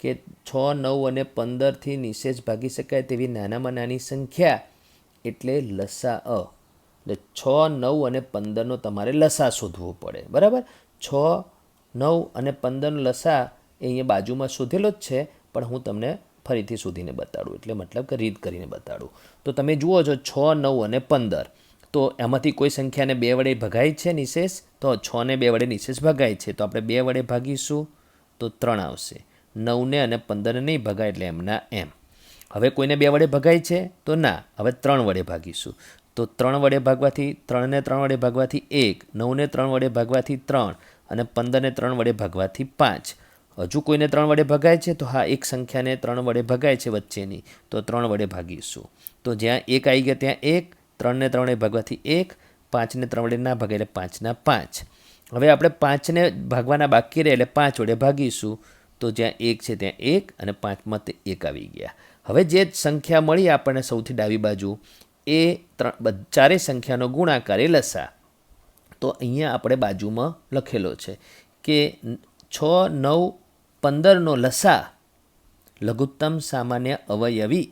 કે 6, 9 અને 15થી નિશેષ ભાગી શકાય તેવી નાનામાં નાની સંખ્યા એટલે લસા અ. એટલે 6, 9 અને 15નો તમારે લસા શોધવો પડે, બરાબર. 6, 9 અને 15નો લસા એ અહીંયા બાજુમાં શોધેલો જ છે, પણ હું તમને ફરીથી શોધીને બતાડું, એટલે મતલબ કે રીત કરીને બતાડું. તો તમે જુઓ છો 6, 9 અને 15. તો એમાંથી કોઈ સંખ્યાને 2 વડે ભગાય છે નિશેષ, તો 6 ને 2 વડે નિશેષ ભગાય છે, તો આપણે 2 વડે ભાગીશું તો 3 આવશે. 9ને અને 15ને નહીં ભગાય એટલે એમના એમ. હવે કોઈને 2 વડે ભગાય છે તો ના, હવે 3 વડે ભાગીશું. તો 3 વડે ભાગવાથી 3ને 3 વડે ભાગવાથી 1, 9ને 3 વડે ભાગવાથી 3 અને 15ને 3 વડે ભાગવાથી 5. હજુ કોઈને 3 વડે ભગાય છે તો હા, એક સંખ્યાને 3 વડે ભગાય છે વચ્ચેની, તો 3 વડે ભાગીશું. તો જ્યાં 1 આવી ગયા ત્યાં 1, 3ને 3 વડે ભાગવાથી 1, 5ને 3 વડે ના ભાગે એટલે 5ના 5. હવે આપણે 5ને ભાગવાના બાકી રહે એટલે 5 વડે ભાગીશું. તો જ્યાં 1 છે ત્યાં 1 અને 5માં તે 1 આવી ગયા. હવે જે સંખ્યા મળી આપણને સૌથી ડાબી બાજુ, એ ચારેય સંખ્યાનો ગુણાકાર એ લસા. તો અહીંયા આપણે બાજુમાં લખેલો છે કે 6, 9, 15નો લસા લઘુત્તમ સામાન્ય અવયવી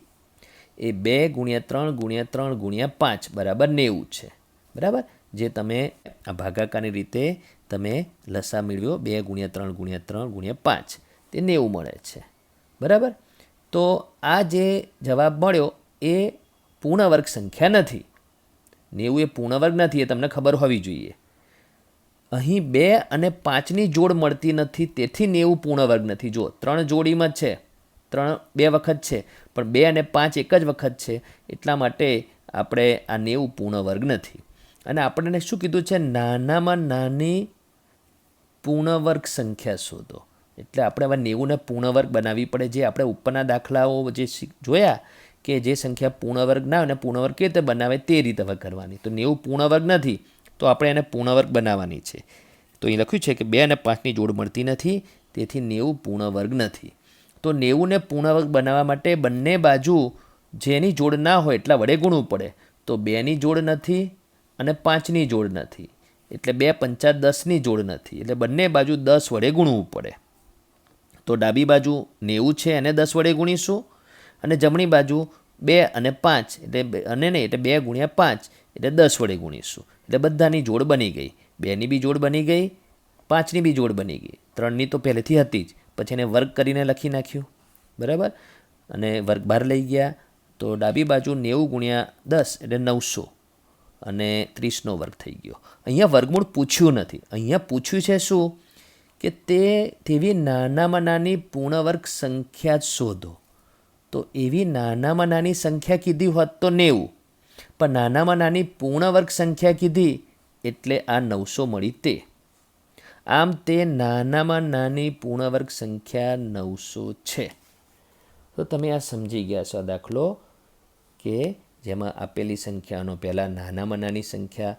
એ 2 × 3 × 3 × 5 બરાબર 90 છે. બરાબર, જે તમે આ ભાગાકારની રીતે તમે લસા મેળવ્યો 2 × 3 × 3 × 5 તે 90 મળે છે. બરાબર, તો આ જે જવાબ મળ્યો એ પૂર્ણ વર્ગ સંખ્યા નથી. 90 એ પૂર્ણ વર્ગ નથી, એ તમને ખબર હોવી જોઈએ. અહીં 2 અને 5ની જોડ મળતી નથી, તેથી 90 પૂર્ણ વર્ગ નથી. જો 3 જોડીમાં છે, 3 2 વખત છે, પણ 2 અને 5 એક જ વખત છે, એટલા માટે આપણે આ 90 પૂર્ણ વર્ગ નથી. અને આપણને શું કીધું છે? નાનામાં નાની પૂર્ણ વર્ગ સંખ્યા શોધો. એટલે આપણે હવે 90ને પૂર્ણ વર્ગ બનાવવી પડે. જે આપણે ઉપરના દાખલાઓ જે જોયા કે જે સંખ્યા પૂર્ણ વર્ગ ના હોય ને પૂર્ણ વર્ગ કેવી રીતે બનાવે તે રીતે હવે કરવાની. તો 90 પૂર્ણ વર્ગ નથી, તો આપણે એને પૂર્ણ વર્ગ બનાવવાની છે. તો અહીં લખ્યું છે કે 2 અને 5ની જોડ મળતી નથી, તેથી 90 પૂર્ણ વર્ગ નથી. તો 90ને પૂર્ણ વર્ગ બનાવવા માટે બંને બાજુ જેની જોડ ના હોય એટલા વડે ગુણવું પડે. તો 2ની જોડ નથી અને 5ની જોડ નથી, એટલે 2 × 5 = 10ની જોડ નથી, એટલે બંને બાજુ 10 વડે ગુણવું પડે. તો ડાબી બાજુ 90 છે એને 10 વડે ગુણીશું, અને જમણી બાજુ 2 અને 5 એટલે અને નહીં એટલે 2 × 5 એટલે 10 વડે ગુણીશું. એટલે બધાની જોડ બની ગઈ. 2ની બી જોડ બની ગઈ, 5ની બી જોડ બની ગઈ. 3ની તો પહેલેથી હતી જ, પછી એને વર્ગ કરીને લખી નાખ્યું. બરાબર, અને વર્ગ બહાર લઈ ગયા. તો ડાબી બાજુ 90 × 10 એટલે 900 અને 30નો વર્ગ થઈ ગયો. અહીંયા વર્ગમૂળ પૂછ્યું નથી. અહીંયા પૂછ્યું છે શું કે તેવી નાનામાં નાની પૂર્ણ વર્ગ સંખ્યા જ શોધો. તો એવી નાનામાં નાની સંખ્યા કીધી હોત તો 90, પણ નાનામાં નાની પૂર્ણ વર્ગ સંખ્યા કીધી એટલે આ 900 મળી તે. આમ તે નાનામાં નાની પૂર્ણ વર્ગ સંખ્યા 900 છે. તો તમે આ સમજી ગયા છો દાખલો, કે જેમાં આપેલી સંખ્યાનો પહેલાં નાનામાં નાની સંખ્યા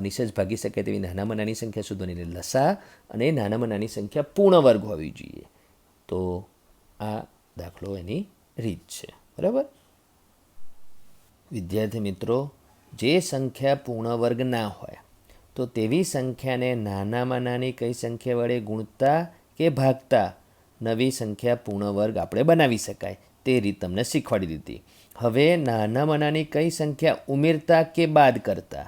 નિશેષ ભાગી શકે તેવી નાનામાં નાની સંખ્યા શોધવાની લસા, અને નાનામાં નાની સંખ્યા પૂર્ણ વર્ગ હોવી જોઈએ. તો આ દાખલો એની રીત છે. બરાબર, વિદ્યાર્થી મિત્રો, જે સંખ્યા પૂર્ણ વર્ગ ના હોય તો તેવી સંખ્યાને નાનામાં નાની કઈ સંખ્યા વડે ગુણતા કે ભાગતા નવી સંખ્યા પૂર્ણ વર્ગ આપણે બનાવી શકાય. તે રીત તમને શીખવાડી દીધી. હવે નાનામાં નાની કઈ સંખ્યા ઉમેરતા કે બાદ કરતા,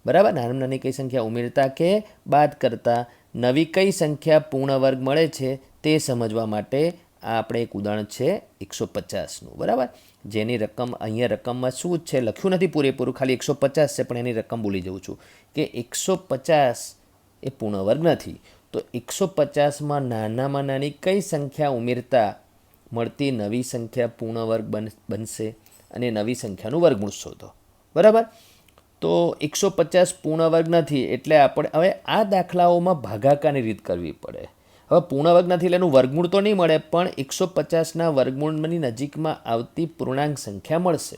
બરાબર, નાનામાં નાની કઈ સંખ્યા ઉમેરતા કે બાદ કરતા નવી કઈ સંખ્યા પૂર્ણ વર્ગ મળે છે તે સમજવા માટે આ આપણે એક ઉદાહરણ છે 150નું. બરાબર, જેની રકમ અહીંયા રકમમાં શું છે લખ્યું નથી પૂરેપૂરું, ખાલી 150 છે, પણ એની રકમ ભૂલી જઉં છું કે 150 એ પૂર્ણ વર્ગ નથી. તો 150માં નાનામાં નાની કઈ સંખ્યા ઉમેરતા મળતી નવી સંખ્યા પૂર્ણ વર્ગ બનશે, અને નવી સંખ્યાનું વર્ગમૂળ શોધો. બરાબર, તો 150 પૂર્ણ વર્ગ નથી, એટલે આપણે હવે આ દાખલાઓમાં ભાગાકારની રીત કરવી પડે. હવે પૂર્ણ વર્ગ નથી એટલે એનું વર્ગમૂળ તો નહીં મળે, પણ 150ના વર્ગમૂળની નજીકમાં આવતી પૂર્ણાંક સંખ્યા મળશે.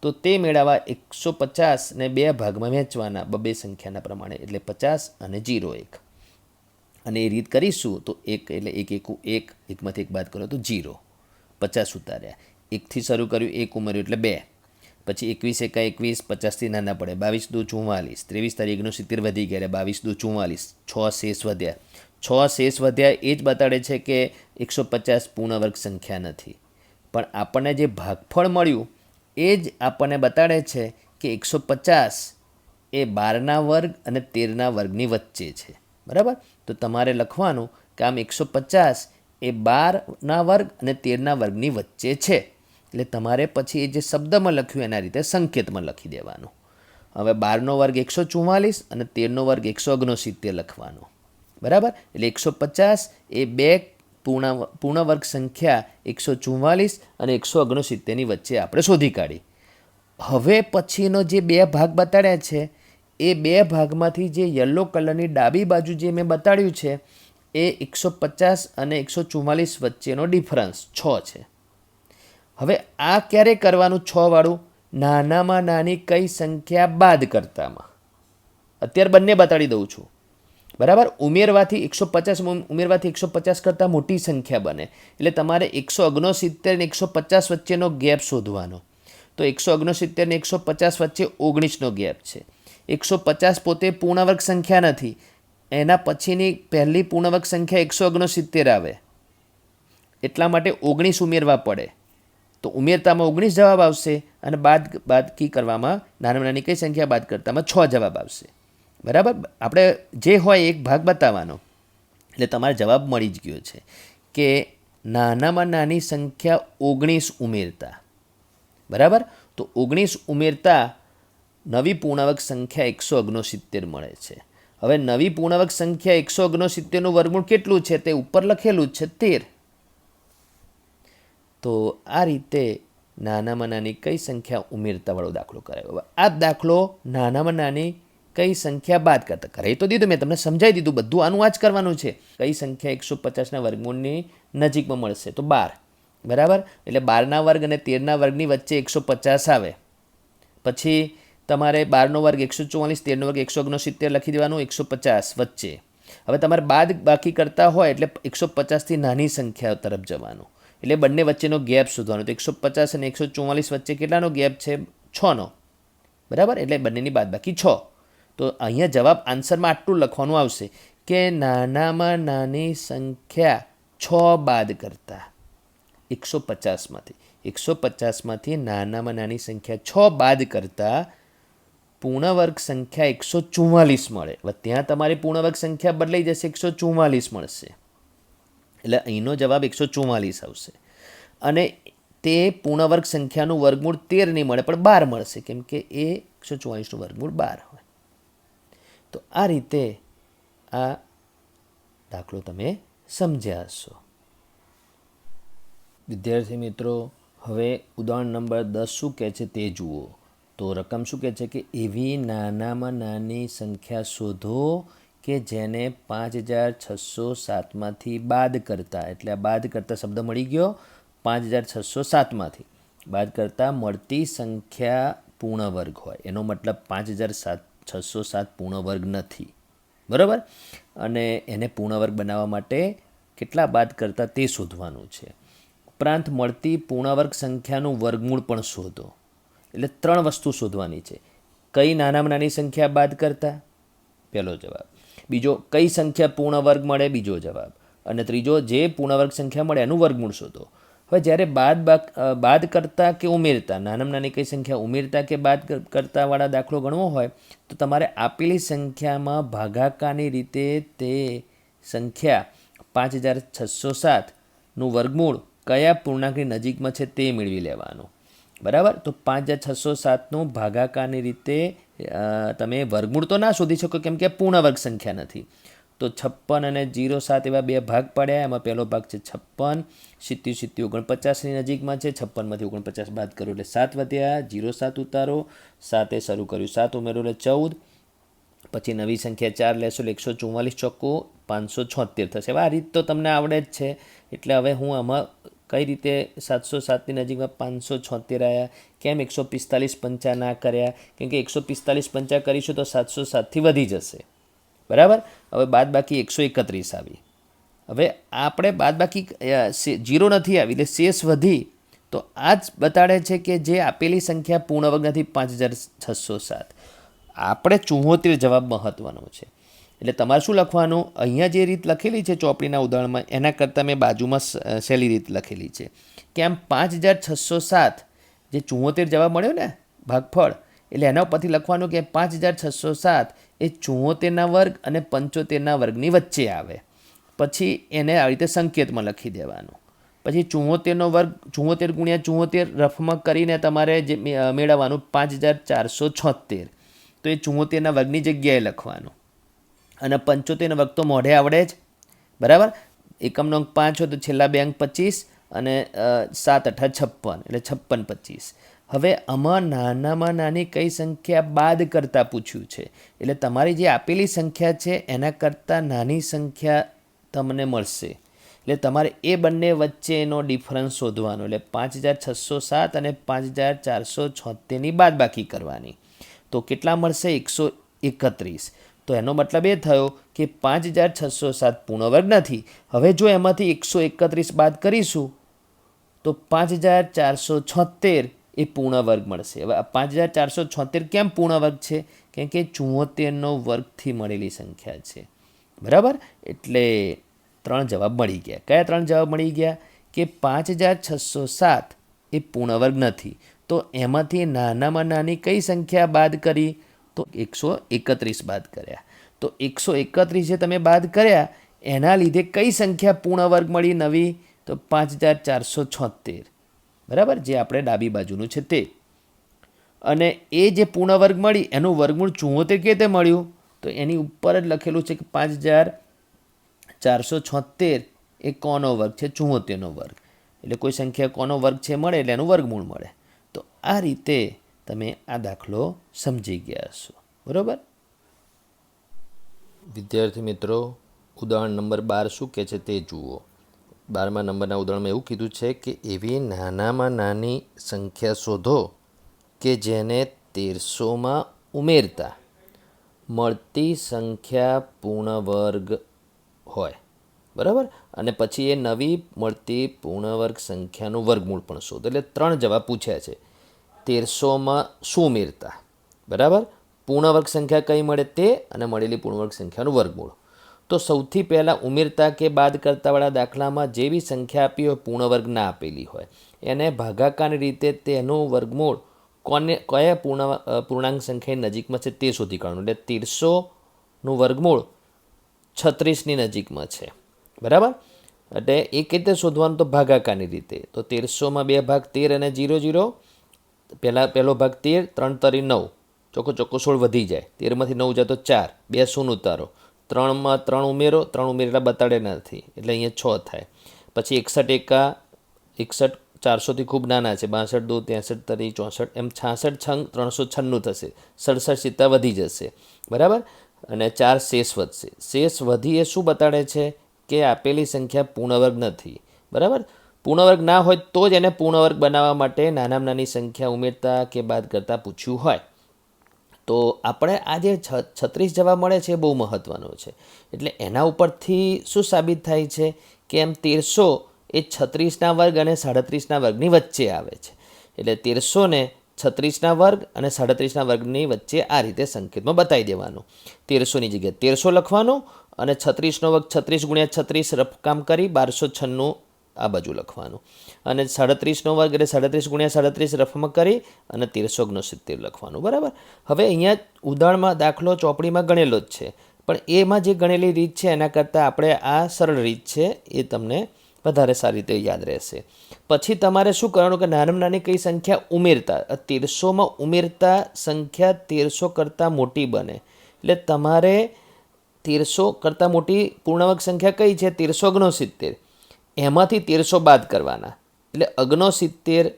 તો તે મેળવવા 150ને 2 ભાગમાં વહેંચવાના બે સંખ્યાના પ્રમાણે, એટલે 50 અને 0 1. અને એ રીત કરીશું તો 1 એટલે 1 1 1, એકમાંથી 1 બાદ કરો તો 0, 50 ઉતાર્યા. 1થી શરૂ કર્યું, 1 ઉમેર્યું એટલે 2, પછી 21 1 21, 50થી નાના પડે, 22 2 44, 23 70 વધી ગયા, 22 2 44, 6 શેષ વધ્યા. 6 શેષ વધ્યા એ જ બતાડે છે કે 150 પૂર્ણ વર્ગ સંખ્યા નથી. પણ આપણને જે ભાગફળ મળ્યું એ જ આપણને બતાડે છે કે 150 એ 12ના વર્ગ અને 13ના વર્ગની વચ્ચે છે. બરાબર, તો તમારે લખવાનું કે આમ 150 એ 12ના વર્ગ અને 13ના વર્ગની વચ્ચે છે. એટલે તમારે પછી એ જે શબ્દમાં લખ્યું એના રીતે સંકેતમાં લખી દેવાનું. હવે 12નો વર્ગ 144 અને 13નો વર્ગ 169 લખવાનો. બરાબર. એટલે 150 એ બે પૂર્ણ વર્ગ સંખ્યા 144 અને 169ની વચ્ચે આપણે શોધી કાઢી. હવે પછીનો જે બે ભાગ બતાડ્યા છે એ બે ભાગમાંથી જે યલો કલરની ડાબી બાજુ જે મેં બતાડ્યું છે એ 150 અને 144 વચ્ચેનો ડિફરન્સ 6 છે. હવે આ ક્યારે કરવાનું 6 વાળું? નાનામાં નાની કઈ સંખ્યા બાદ કરતામાં. અત્યારે બંને બતાડી દઉં છું. બરાબર. ઉમેરવાથી 150 ઉમેરવાથી 150 કરતાં મોટી સંખ્યા બને. એટલે તમારે 169 અને 150 વચ્ચેનો ગેપ શોધવાનો. તો 169 અને 150 વચ્ચે 19નો ગેપ છે. 150 પોતે પૂર્ણવર્ગ સંખ્યા નથી. એના પછીની પહેલી પૂર્ણવર્ગ સંખ્યા 169 આવે. એટલા માટે 19 ઉમેરવા પડે. તો ઉમેરતામાં 19 જવાબ આવશે અને બાદકી કરવામાં નાનામાં નાની કઈ સંખ્યા બાદ કરતામાં 6 જવાબ આવશે. બરાબર. આપણે જે હોય એક ભાગ બતાવવાનો. એટલે તમારે જવાબ મળી જ ગયો છે કે નાનામાં નાની સંખ્યા 19 ઉમેરતા. બરાબર. તો 19 ઉમેરતા નવી પૂર્ણાંક સંખ્યા 169 મળે છે. હવે નવી પૂર્ણાંક સંખ્યા 169નું વર્ગમૂળ કેટલું છે તે ઉપર લખેલું જ છે 13. તો આ રીતે નાનામાં નાની કઈ સંખ્યા ઉમેરતાવાળો દાખલો કરાયો. આ દાખલો નાનામાં નાની કઈ સંખ્યા બાદ કરતા કરાવી તો દીધું, મેં તમને સમજાવી દીધું. બધું આનું આ જ કરવાનું છે. કઈ સંખ્યા 150ના વર્ગમૂળની નજીકમાં મળશે તો 12. બરાબર. એટલે 12ના વર્ગ અને 13ના વર્ગની વચ્ચે 150 આવે. પછી તમારે 12નો વર્ગ 144, 13નો વર્ગ 169 લખી દેવાનું 150 વચ્ચે. હવે તમારે બાદ બાકી કરતા હોય એટલે 150થી નાની સંખ્યા તરફ જવાનું. એટલે બંને વચ્ચેનો ગેપ શોધવાનો. તો 150 અને 144 વચ્ચે કેટલાનો ગેપ છે? 6નો. બરાબર. એટલે બંનેની બાદ બાકી 6. તો અહીંયા જવાબ આન્સરમાં આટલું લખવાનું આવશે કે નાનામાં નાની સંખ્યા 6 બાદ કરતા 150માંથી નાનામાં નાની સંખ્યા 6 બાદ કરતા પૂર્ણવર્ગ સંખ્યા 144 મળે. ત્યાં તમારી પૂર્ણવર્ગ સંખ્યા બદલાઈ જશે, 144 મળશે. એટલે અહીંનો જવાબ 144 આવશે. અને તે પૂર્ણવર્ગ સંખ્યાનું વર્ગમૂળ 13 નહીં મળે પણ 12 મળશે, કેમ કે એ 144નું વર્ગમૂળ 12 હોય. તો આ રીતે આ દાખલો તમે સમજ્યા હશો. વિદ્યાર્થી મિત્રો, હવે ઉદાહરણ નંબર 10 શું કહે છે તે જુઓ. તો રકમ શું કહે છે કે એવી નાનામાં નાની સંખ્યા શોધો કે જેને 5607માંથી બાદ કરતા, એટલે આ બાદ કરતા શબ્દ મળી ગયો. 5607માંથી બાદ કરતા મળતી સંખ્યા પૂર્ણ વર્ગ હોય. એનો મતલબ 5607 પૂર્ણ વર્ગ નથી. બરાબર. અને એને પૂર્ણ વર્ગ બનાવવા માટે કેટલા બાદ કરતા તે શોધવાનું છે. ઉપરાંત મળતી પૂર્ણવર્ગ સંખ્યાનું વર્ગમૂળ પણ શોધો. એટલે 3 વસ્તુ શોધવાની છે. કઈ નાનામાં નાની સંખ્યા બાદ કરતા? પહેલો જવાબ. બીજો, કઈ સંખ્યા પૂર્ણ વર્ગ મળે? બીજો જવાબ. અને ત્રીજો, જે પૂર્ણવર્ગ સંખ્યા મળે એનું વર્ગમૂળ શોધો. હવે જ્યારે બાદ કરતા કે ઉમેરતા, નાનામાં નાની કઈ સંખ્યા ઉમેરતા કે બાદ કરતાવાળા દાખલો ગણવો હોય તો તમારે આપેલી સંખ્યામાં ભાગાકારની રીતે તે સંખ્યા 5607નું વર્ગમૂળ કયા પૂર્ણાંકની નજીકમાં છે તે મેળવી લેવાનું. બરાબર. તો 5607નું ભાગાકારની રીતે તમે વર્ગમૂળ તો ના શોધી શકો કેમ કે પૂર્ણવર્ગ સંખ્યા નથી. તો 56 અને 07 એવા બે ભાગ પડ્યા. એમાં પહેલો ભાગ છે 56, 70 49ની નજીકમાં છે. 56માંથી 49 બાદ કરો એટલે 7 વધ્યા. 07 ઉતારો, 7એ શરૂ કર્યું, 7 ઉમેરો એટલે 14. પછી નવી સંખ્યા 4 લેશો એટલે 144 ચોખ્ખું 576 થશે. હવે આ રીત તો તમને આવડે જ છે. એટલે હવે હું આમાં કઈ રીતે 707ની નજીકમાં 576 આવ્યા, કેમ 145 પંચા ના કર્યા? કેમ કે 145 પંચા કરીશું તો 707થી વધી જશે. બરાબર. હવે બાદ બાકી 131 આવી. હવે આપણે બાદ બાકી 0 નથી આવી એટલે શેષ વધી. તો આ જ બતાડે છે કે જે આપેલી સંખ્યા પૂર્ણ વર્ગ નથી 5607. આપણે 74 જવાબ મહત્વનો છે. એટલે તમારે શું લખવાનું? અહીંયા જે રીત લખેલી છે ચોપડીના ઉદાહરણમાં એના કરતાં મેં બાજુમાં સહેલી રીત લખેલી છે કે આમ 5607 જે 74 જવાબ મળ્યો ને ભાગફળ, એટલે એના ઉપરથી લખવાનું કે 5607 એ 74ના વર્ગ અને 75ના વર્ગની વચ્ચે આવે. પછી એને આવી રીતે સંકેતમાં લખી દેવાનું. પછી 74નો વર્ગ 74 ગુણ્યા 74 રફમાં કરીને તમારે જે મેળવવાનું 5476. તો એ 74ના વર્ગની જગ્યાએ લખવાનું. અને 75નો વર્ગ તો મોઢે આવડે જ, બરાબર. એકમનો અંક 5 હોય તો છેલ્લા બે અંક 25 અને 7 × 8 = 56 એટલે 56 25. હવે આમાં નાનામાં નાની કઈ સંખ્યા બાદ કરતાં પૂછ્યું છે, એટલે તમારી જે આપેલી સંખ્યા છે એના કરતાં નાની સંખ્યા તમને મળશે. એટલે તમારે એ બંને વચ્ચેનો ડિફરન્સ શોધવાનો. એટલે 5607 અને 5476ની બાદબાકી કરવાની. તો કેટલા મળશે? 131. તો એનો મતલબ એ થયો કે 5607 પૂર્ણ વર્ગ નથી. હવે જો એમાંથી 131 બાદ કરીશું તો 5476 એ પૂર્ણ વર્ગ મળશે. હવે 5476 કેમ પૂર્ણ વર્ગ છે? કેમ કે 74નો વર્ગથી મળેલી સંખ્યા છે, બરાબર. એટલે 3 જવાબ મળી ગયા. કયા 3 જવાબ મળી ગયા? કે 5607 એ પૂર્ણ વર્ગ નથી. તો એમાંથી નાનામાં નાની કઈ સંખ્યા બાદ કરી? તો 131 બાદ કર્યા. તો 131 જે તમે બાદ કર્યા એના લીધે કઈ સંખ્યા પૂર્ણ વર્ગ મળી નવી? તો 5476, બરાબર, જે આપણે ડાબી બાજુનું છે તે. અને એ જે પૂર્ણ વર્ગ મળી એનું વર્ગમૂળ 74 કેવી રીતે મળ્યું? તો એની ઉપર જ લખેલું છે કે 5476 એ કોનો વર્ગ છે? 74નો વર્ગ. એટલે કોઈ સંખ્યા કોનો વર્ગ છે મળે એટલે એનું વર્ગમૂળ મળે. તો આ રીતે તમે આ દાખલો સમજી ગયા હશો, બરાબર. વિદ્યાર્થી મિત્રો, ઉદાહરણ નંબર 12 શું કહે છે તે જુઓ. 12મા નંબરના ઉદાહરણમાં એવું કીધું છે કે એવી નાનામાં નાની સંખ્યા શોધો કે જેને 1300માં ઉમેરતા મળતી સંખ્યા પૂર્ણ વર્ગ હોય, બરાબર. અને પછી એ નવી મળતી પૂર્ણ વર્ગ સંખ્યાનું વર્ગમૂળ પણ શોધો. એટલે 3 જવાબ પૂછ્યા છે. 1300માં શું ઉમેરતા, બરાબર, પૂર્ણ વર્ગ સંખ્યા કઈ મળે તે, અને મળેલી પૂર્ણ વર્ગ સંખ્યાનું વર્ગમૂળ. તો સૌથી પહેલાં ઉમેરતા કે બાદ કરતાવાળા દાખલામાં જેવી સંખ્યા આપી હોય પૂર્ણ વર્ગ ના આપેલી હોય એને ભાગાકારની રીતે તેનું વર્ગમૂળ કયા પૂર્ણાંક સંખ્યાની નજીકમાં છે તે શોધી કાઢવાનું. એટલે 1300નું વર્ગમૂળ 36ની નજીકમાં છે, બરાબર. એટલે એ કઈ રીતે શોધવાનું? તો ભાગાકારની રીતે. તો 1300માં 2 ભાગ 13 અને 0 0. પહેલો ભાગ 13, 3 તરી 9, ચોખ્ખો 16 વધી જાય. 13માંથી 9 જાય તો 4, 2 શૂન્ય ઉતારો. 3માં 3 ઉમેરો, 3 ઉમેરેલા બતાડે નથી એટલે અહીંયા 6 થાય. પછી 61 એકા 61, 400થી ખૂબ નાના છે. 62 2, 63 તરી 64, એમ 66 છંગ 396 થશે. 67 સિત્તા વધી જશે, બરાબર. અને 4 શેષ વધશે. શેષ વધી એ શું બતાડે છે? કે આપેલી સંખ્યા પૂર્ણવર્ગ નથી, બરાબર. પૂર્ણવર્ગ ના હોય તો જ એને પૂર્ણવર્ગ બનાવવા માટે નાનામાં નાની સંખ્યા ઉમેરતા કે બાદ કરતાં પૂછ્યું હોય. તો આપણે આ જે 36 જવાબ મળે છે એ બહુ મહત્ત્વનો છે. એટલે એના ઉપરથી શું સાબિત થાય છે? કે એમ 1300 એ 36ના વર્ગ અને 37ના વર્ગની વચ્ચે આવે છે. એટલે 1300ને 36ના વર્ગ અને 37ના વર્ગની વચ્ચે આ રીતે સંકેતમાં બતાવી દેવાનું. 1300ની જગ્યાએ 1300 લખવાનું અને 36નો વર્ગ 36 ગુણ્યા 36 રફકામ કરી 1296 આ બાજુ લખવાનું. અને 37નો વર્ગ એટલે 37 ગુણ્યા 37 રફમાં કરી અને 1369 લખવાનું, બરાબર. હવે અહીંયા ઉદાહરણમાં દાખલો ચોપડીમાં ગણેલો જ છે, પણ એમાં જે ગણેલી રીત છે એના કરતાં આપણે આ સરળ રીત છે એ તમને વધારે સારી રીતે યાદ રહેશે. પછી તમારે શું કરવાનું કે નાનામાં નાની કઈ સંખ્યા ઉમેરતા, 1300માં ઉમેરતા સંખ્યા 1300 કરતાં મોટી બને. એટલે તમારે 1300 કરતાં મોટી પૂર્ણાંક સંખ્યા કઈ છે? 1369. એમાંથી 1300 બાદ કરવાના. એટલે 69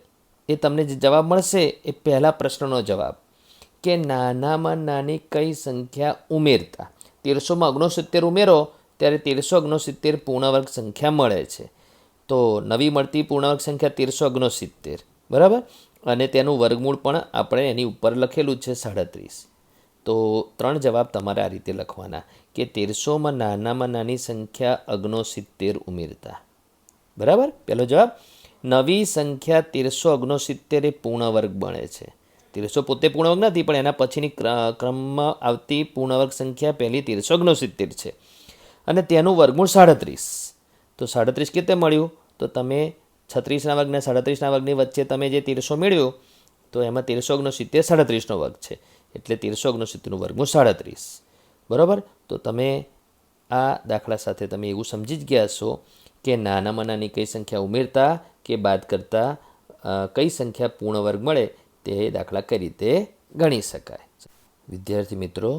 એ તમને જે જવાબ મળશે એ પહેલા પ્રશ્નનો જવાબ, કે નાનામાં નાની કઈ સંખ્યા ઉમેરતા. 1300માં 69 ઉમેરો ત્યારે 1369 પૂર્ણવર્ગ સંખ્યા મળે છે. તો નવી મળતી પૂર્ણવર્ગ સંખ્યા 1369, બરાબર. અને તેનું વર્ગમૂળ પણ આપણે એની ઉપર લખેલું છે 37. તો 3 જવાબ તમારે આ રીતે લખવાના કે 1300માં નાનામાં નાની સંખ્યા 69 ઉમેરતા, બરાબર. પહેલો જવાબ. નવી સંખ્યા 1369 એ પૂર્ણવર્ગ બને છે. 1300 પોતે પૂર્ણવર્ગ નથી, પણ એના પછીની ક્રમમાં આવતી પૂર્ણવર્ગ સંખ્યા પહેલી 1369 છે અને તેનું વર્ગમૂળ 37. તો 37 કેતે મળ્યું? તો તમે 36ના વર્ગ અને 37ના વર્ગની વચ્ચે તમે જે 1300 મેળવ્યો તો એમાં 1369 37નો વર્ગ છે એટલે 1369નું વર્ગમૂળ 37, બરાબર. તો તમે આ દાખલા સાથે તમે એવું સમજી જ ગયા છો કે નાનામાં નાની કઈ સંખ્યા ઉમેરતા કે બાદ કરતાં કઈ સંખ્યા પૂર્ણ વર્ગ મળે તે દાખલા કઈ રીતે ગણી શકાય. વિદ્યાર્થી મિત્રો,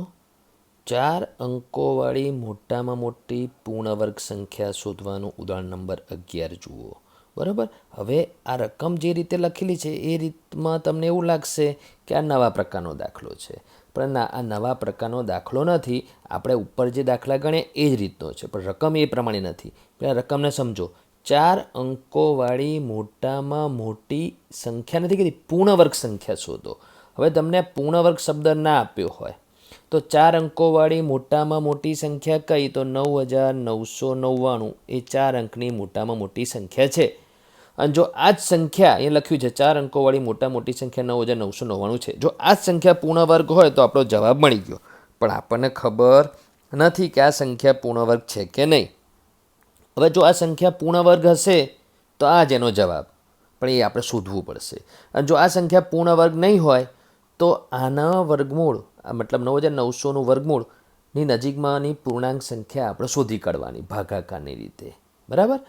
4 અંકોવાળી મોટામાં મોટી પૂર્ણ વર્ગ સંખ્યા શોધવાનું ઉદાહરણ નંબર 11 જુઓ. બરાબર. હવે આ રકમ જે રીતે લખેલી છે એ રીતમાં તમને એવું લાગશે કે આ નવા પ્રકારનો દાખલો છે, પણ ના, આ નવા પ્રકારનો દાખલો નથી. આપણે ઉપર જે દાખલા ગણે એ જ રીતનો છે, પણ રકમ એ પ્રમાણે નથી. પેલા રકમને સમજો. 4 અંકોવાળી મોટામાં મોટી સંખ્યા નથી કીધી, પૂર્ણ વર્ગ સંખ્યા શોધો. હવે તમને પૂર્ણ વર્ગ શબ્દ ના આપ્યો હોય તો 4 અંકોવાળી મોટામાં મોટી સંખ્યા કઈ? તો 9999 એ 4 અંકની મોટામાં મોટી સંખ્યા છે. અને જો આ જ સંખ્યા એ લખ્યું છે 4 અંકોવાળી મોટી સંખ્યા 9999 છે, જો આ જ સંખ્યા પૂર્ણ વર્ગ હોય તો આપણો જવાબ મળી ગયો. પણ આપણને ખબર નથી કે આ સંખ્યા પૂર્ણ વર્ગ છે કે નહીં. હવે જો આ સંખ્યા પૂર્ણ વર્ગ હશે તો આ જ એનો જવાબ, પણ એ આપણે શોધવું પડશે. અને જો આ સંખ્યા પૂર્ણ વર્ગ નહીં હોય તો આના વર્ગમૂળ, મતલબ 9900નું વર્ગમૂળની નજીકમાંની પૂર્ણાંક સંખ્યા આપણે શોધી કાઢવાની ભાગાકારની રીતે. બરાબર.